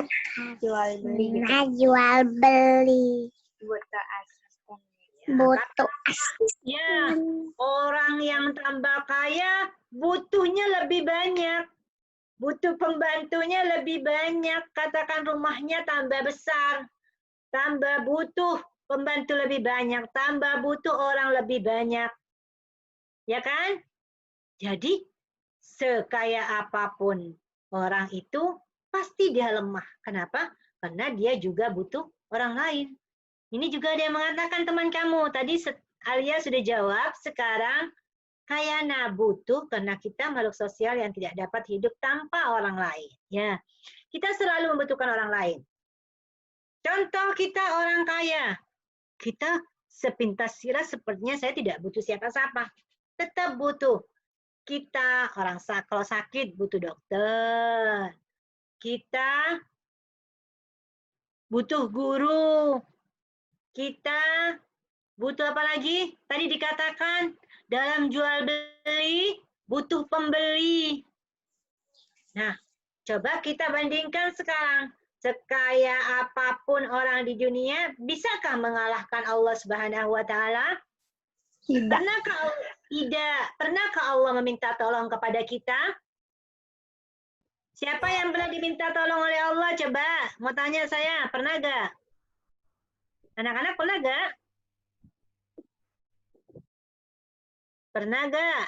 jual beli gitu. Jual beli. Butuh asisten. Butuh asisten. Ya, orang yang tambah kaya butuhnya lebih banyak. Butuh pembantunya lebih banyak. Katakan rumahnya tambah besar. Tambah butuh pembantu lebih banyak. Tambah butuh orang lebih banyak. Ya kan? Jadi, sekaya apapun orang itu, pasti dia lemah. Kenapa? Karena dia juga butuh orang lain. Ini juga ada yang mengatakan teman kamu. Tadi Alia sudah jawab, sekarang Kayana butuh karena kita makhluk sosial yang tidak dapat hidup tanpa orang lain. Ya, kita selalu membutuhkan orang lain. Contoh kita orang kaya, kita sepintas siras sepertinya saya tidak butuh siapa-siapa. Tetap butuh. Kita orang kalau sakit butuh dokter. Kita butuh guru. Kita butuh apa lagi? Tadi dikatakan dalam jual beli butuh pembeli. Nah, coba kita bandingkan sekarang. Sekaya apapun orang di dunia, bisakah mengalahkan Allah Subhanahu wa taala? Tidak. Pernahkah Allah meminta tolong kepada kita? Siapa yang pernah diminta tolong oleh Allah? Coba, mau tanya saya, pernah gak? Anak-anak pernah gak? Pernah gak?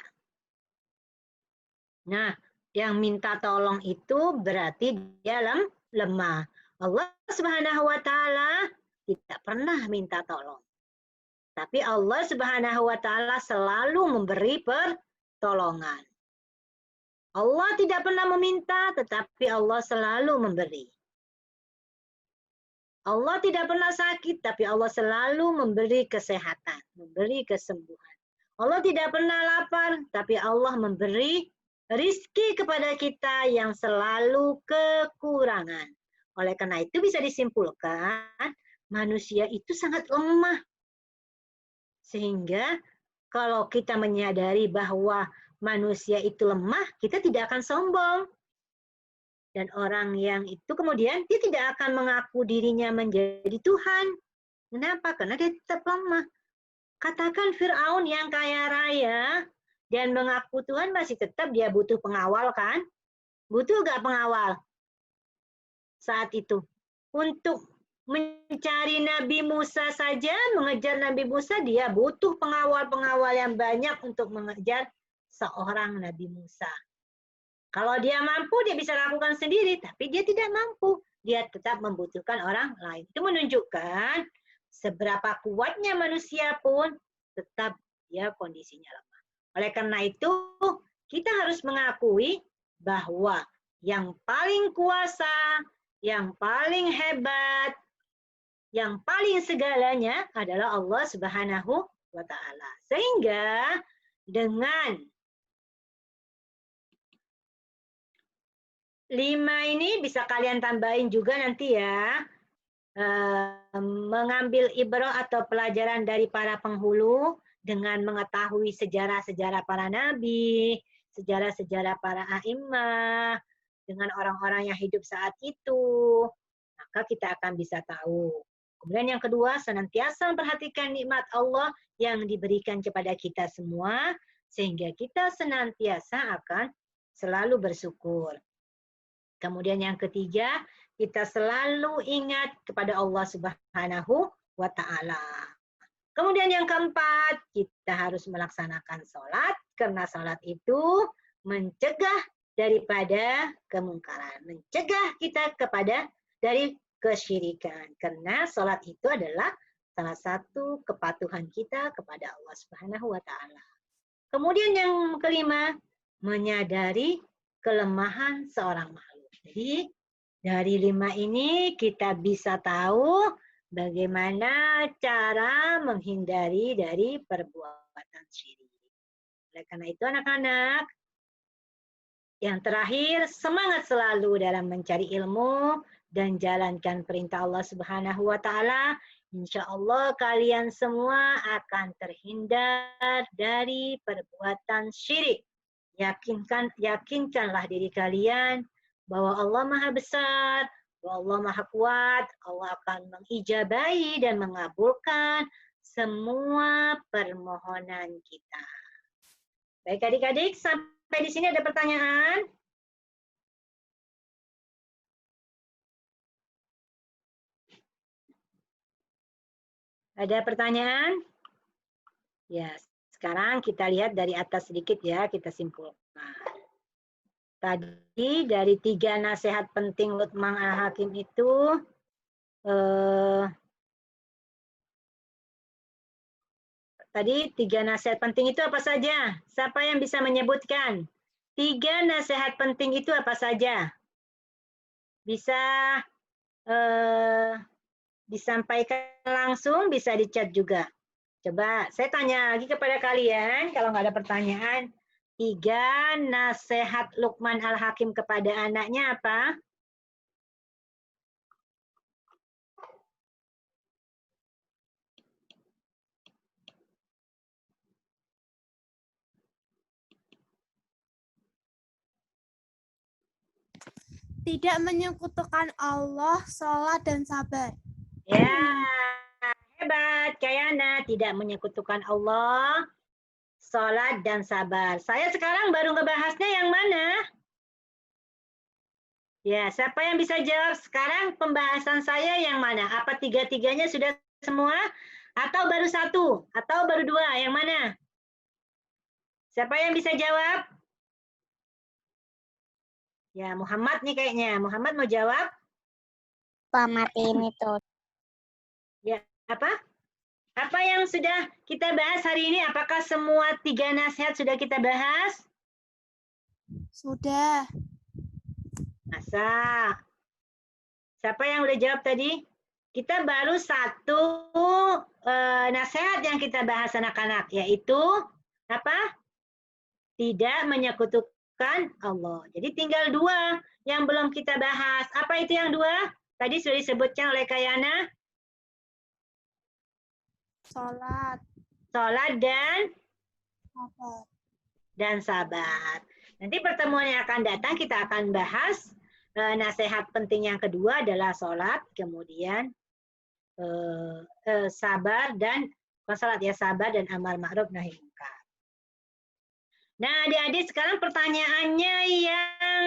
Nah, yang minta tolong itu berarti dia lemah. Allah Subhanahu wa taala tidak pernah minta tolong. Tapi Allah Subhanahu wa taala selalu memberi pertolongan. Allah tidak pernah meminta, tetapi Allah selalu memberi. Allah tidak pernah sakit, tapi Allah selalu memberi kesehatan, memberi kesembuhan. Allah tidak pernah lapar, tapi Allah memberi rizki kepada kita yang selalu kekurangan. Oleh karena itu bisa disimpulkan, manusia itu sangat lemah. Sehingga kalau kita menyadari bahwa manusia itu lemah, kita tidak akan sombong. Dan orang yang itu kemudian dia tidak akan mengaku dirinya menjadi Tuhan. Kenapa? Karena dia tetap lemah. Katakan Fir'aun yang kaya raya dan mengaku Tuhan masih tetap dia butuh pengawal kan? Butuh gak pengawal saat itu? Untuk mencari Nabi Musa saja, mengejar Nabi Musa, dia butuh pengawal-pengawal yang banyak untuk mengejar seorang Nabi Musa. Kalau dia mampu, dia bisa lakukan sendiri, tapi dia tidak mampu. Dia tetap membutuhkan orang lain. Itu menunjukkan seberapa kuatnya manusia pun tetap dia kondisinya lemah. Oleh karena itu, kita harus mengakui bahwa yang paling kuasa, yang paling hebat, yang paling segalanya adalah Allah Subhanahu wa taala. Sehingga dengan 5 ini bisa kalian tambahin juga nanti ya. Mengambil ibrah atau pelajaran dari para penghulu dengan mengetahui sejarah-sejarah para nabi, sejarah-sejarah para a'immah, dengan orang-orang yang hidup saat itu, maka kita akan bisa tahu Kemudian yang kedua, senantiasa memperhatikan nikmat Allah yang diberikan kepada kita semua, sehingga kita senantiasa akan selalu bersyukur. Kemudian yang ketiga, kita selalu ingat kepada Allah Subhanahu wa Ta'ala. Kemudian yang keempat, kita harus melaksanakan sholat, karena sholat itu mencegah daripada kemungkaran, mencegah kita dari kesyirikan, karena sholat itu adalah salah satu kepatuhan kita kepada Allah Subhanahu wa Ta'ala. Kemudian yang kelima, menyadari kelemahan seorang makhluk. Jadi dari 5 ini kita bisa tahu bagaimana cara menghindari dari perbuatan syirik. Oleh karena itu anak-anak, yang terakhir, semangat selalu dalam mencari ilmu dan jalankan perintah Allah Subhanahu wa Ta'ala. Insya Allah kalian semua akan terhindar dari perbuatan syirik. Yakinkanlah diri kalian bahwa Allah Maha Besar, bahwa Allah Maha Kuat, Allah akan mengijabahi dan mengabulkan semua permohonan kita. Baik adik-adik, sampai di sini ada pertanyaan? Ada pertanyaan? Ya, sekarang kita lihat dari atas sedikit ya, kita simpulkan. Tadi dari 3 nasihat penting Luqman Al-Hakim itu, tadi 3 nasihat penting itu apa saja? Siapa yang bisa menyebutkan? 3 nasihat penting itu apa saja? Bisa disampaikan langsung, bisa di chat juga. Coba saya tanya lagi kepada kalian, kalau nggak ada pertanyaan, 3 nasihat Luqman Al-Hakim kepada anaknya apa? Tidak menyekutukan Allah, sholat, dan sabar. Ya, hebat Kayana, tidak menyekutukan Allah, sholat, dan sabar. Saya sekarang baru ngebahasnya yang mana? Ya, siapa yang bisa jawab sekarang pembahasan saya yang mana? Apa 3-3-nya sudah semua? Atau baru 1? Atau baru 2? Yang mana? Siapa yang bisa jawab? Ya, Muhammad nih kayaknya. Muhammad mau jawab? Pak Martin itu. Ya, apa? Apa yang sudah kita bahas hari ini? Apakah semua 3 nasihat sudah kita bahas? Sudah. Masa? Siapa yang udah jawab tadi? Kita baru 1 nasihat yang kita bahas anak-anak, yaitu apa? Tidak menyekutukan Allah. Jadi tinggal 2 yang belum kita bahas. Apa itu yang 2? Tadi sudah disebutkan oleh Kayana. Sholat. Sholat Sabar. dan sabar. Nanti pertemuan yang akan datang kita akan bahas nasihat penting yang kedua adalah sholat, kemudian sabar dan sholat ya, sabar dan amal ma'ruf nahi munkar. Nah, adik-adik sekarang pertanyaannya yang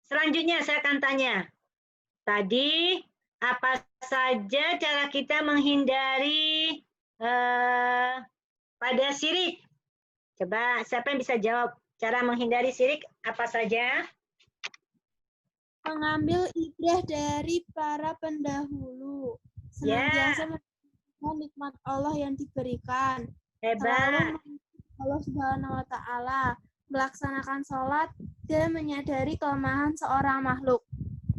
selanjutnya saya akan tanya. Tadi apa saja cara kita menghindari pada syirik? Coba siapa yang bisa jawab cara menghindari syirik apa saja? Mengambil ibrah dari para pendahulu. Senantiasa menerima nikmat Allah yang diberikan. Hebat. Selalu Allah Subhanahu wa Ta'ala, melaksanakan sholat, dan menyadari kelemahan seorang makhluk.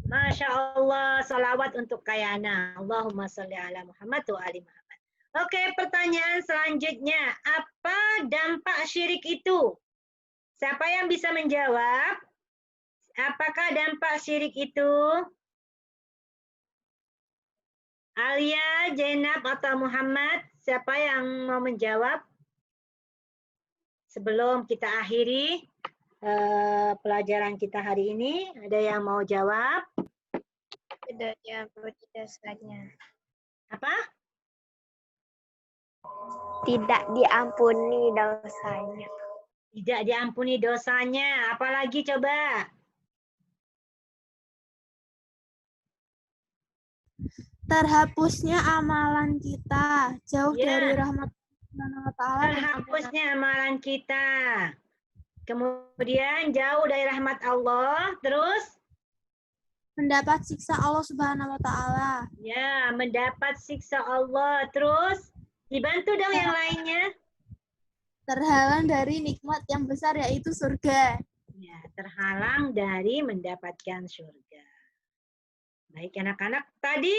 Masya Allah, salawat untuk Kayana. Allahumma sholli ala Muhammad wa ali Muhammad. Oke, pertanyaan selanjutnya. Apa dampak syirik itu? Siapa yang bisa menjawab? Apakah dampak syirik itu? Alia, Zainab, atau Muhammad? Siapa yang mau menjawab? Sebelum kita akhiri pelajaran kita hari ini, ada yang mau jawab? Tidak diampuni dosanya. Apa? Tidak diampuni dosanya. Tidak diampuni dosanya. Apalagi coba? Terhapusnya amalan kita, jauh Ya. dari rahmat Allah Ta'ala. Terhapusnya amalan kita. Kemudian jauh dari rahmat Allah. Terus? Mendapat siksa Allah Subhanahu wa Ta'ala. Ya, mendapat siksa Allah. Terus? Dibantu dong yang lainnya. Terhalang dari nikmat yang besar yaitu surga. Ya, terhalang dari mendapatkan surga. Baik anak-anak, tadi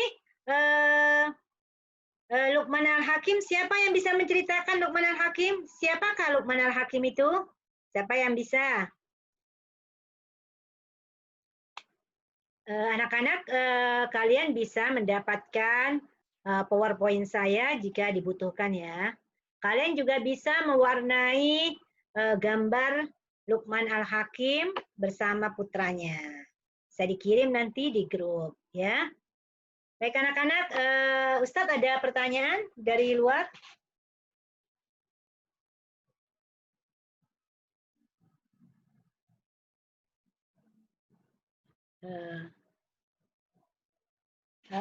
Luqman Al-Hakim, siapa yang bisa menceritakan Luqman Al-Hakim? Siapakah Luqman Al-Hakim itu? Siapa yang bisa? Anak-anak, kalian bisa mendapatkan PowerPoint saya jika dibutuhkan ya. Kalian juga bisa mewarnai gambar Luqman Al-Hakim bersama putranya. Bisa dikirim nanti di grup ya. Baik anak-anak, Ustadz ada pertanyaan dari luar?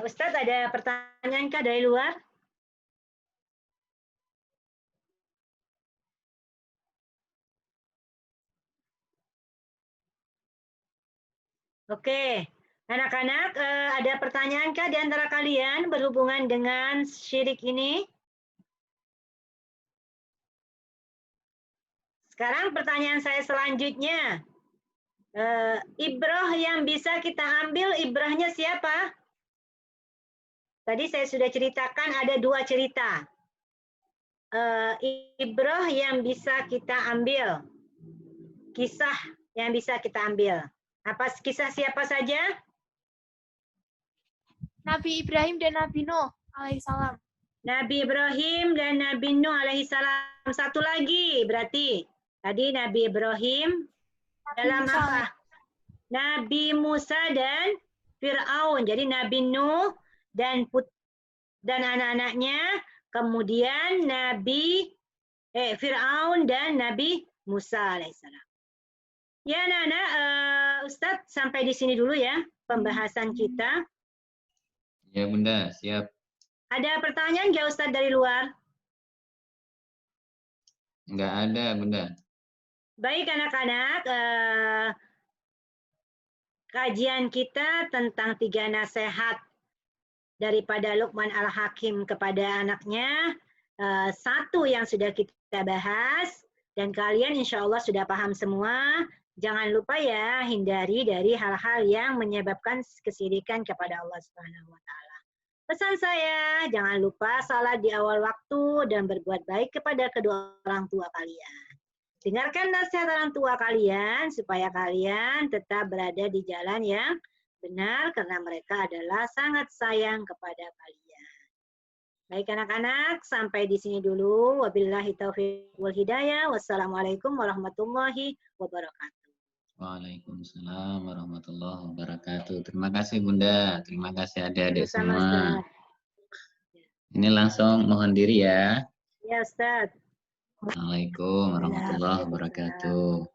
Ustadz ada pertanyaan kah dari luar? Oke, anak-anak ada pertanyaan kah di antara kalian berhubungan dengan syirik ini? Sekarang pertanyaan saya selanjutnya. Ibrah yang bisa kita ambil, ibrahnya siapa? Tadi saya sudah ceritakan ada 2 cerita. Ibrah yang bisa kita ambil. Kisah yang bisa kita ambil. Apa kisah siapa saja? Nabi Ibrahim dan Nabi Nuh alaihissalam. Nabi Ibrahim dan Nabi Nuh alaihissalam. Satu lagi berarti. Tadi Nabi Ibrahim dalam Musa. apa? Nabi Musa dan Fir'aun. Jadi Nabi Nuh dan anak-anaknya. Kemudian Nabi Fir'aun dan Nabi Musa alaihissalam. Ya anak-anak, Ustadz sampai di sini dulu ya pembahasan kita. Ya Bunda, siap. Ada pertanyaan nggak Ustadz dari luar? Nggak ada Bunda. Baik anak-anak, kajian kita tentang 3 nasihat daripada Luqman Al-Hakim kepada anaknya, 1 yang sudah kita bahas, dan kalian insya Allah sudah paham semua. Jangan lupa ya, hindari dari hal-hal yang menyebabkan kesyirikan kepada Allah Subhanahu wa Ta'ala. Pesan saya, jangan lupa salat di awal waktu dan berbuat baik kepada kedua orang tua kalian. Dengarkan nasihat orang tua kalian supaya kalian tetap berada di jalan yang benar karena mereka adalah sangat sayang kepada kalian. Baik anak-anak, sampai di sini dulu. Wabillahi taufiq wal hidayah. Wassalamualaikum warahmatullahi wabarakatuh. Waalaikumsalam warahmatullahi wabarakatuh. Terima kasih Bunda, terima kasih adik-adik semua. Ustaz. Ini langsung mohon diri ya. Ya Ustaz. Assalamualaikum warahmatullahi wabarakatuh.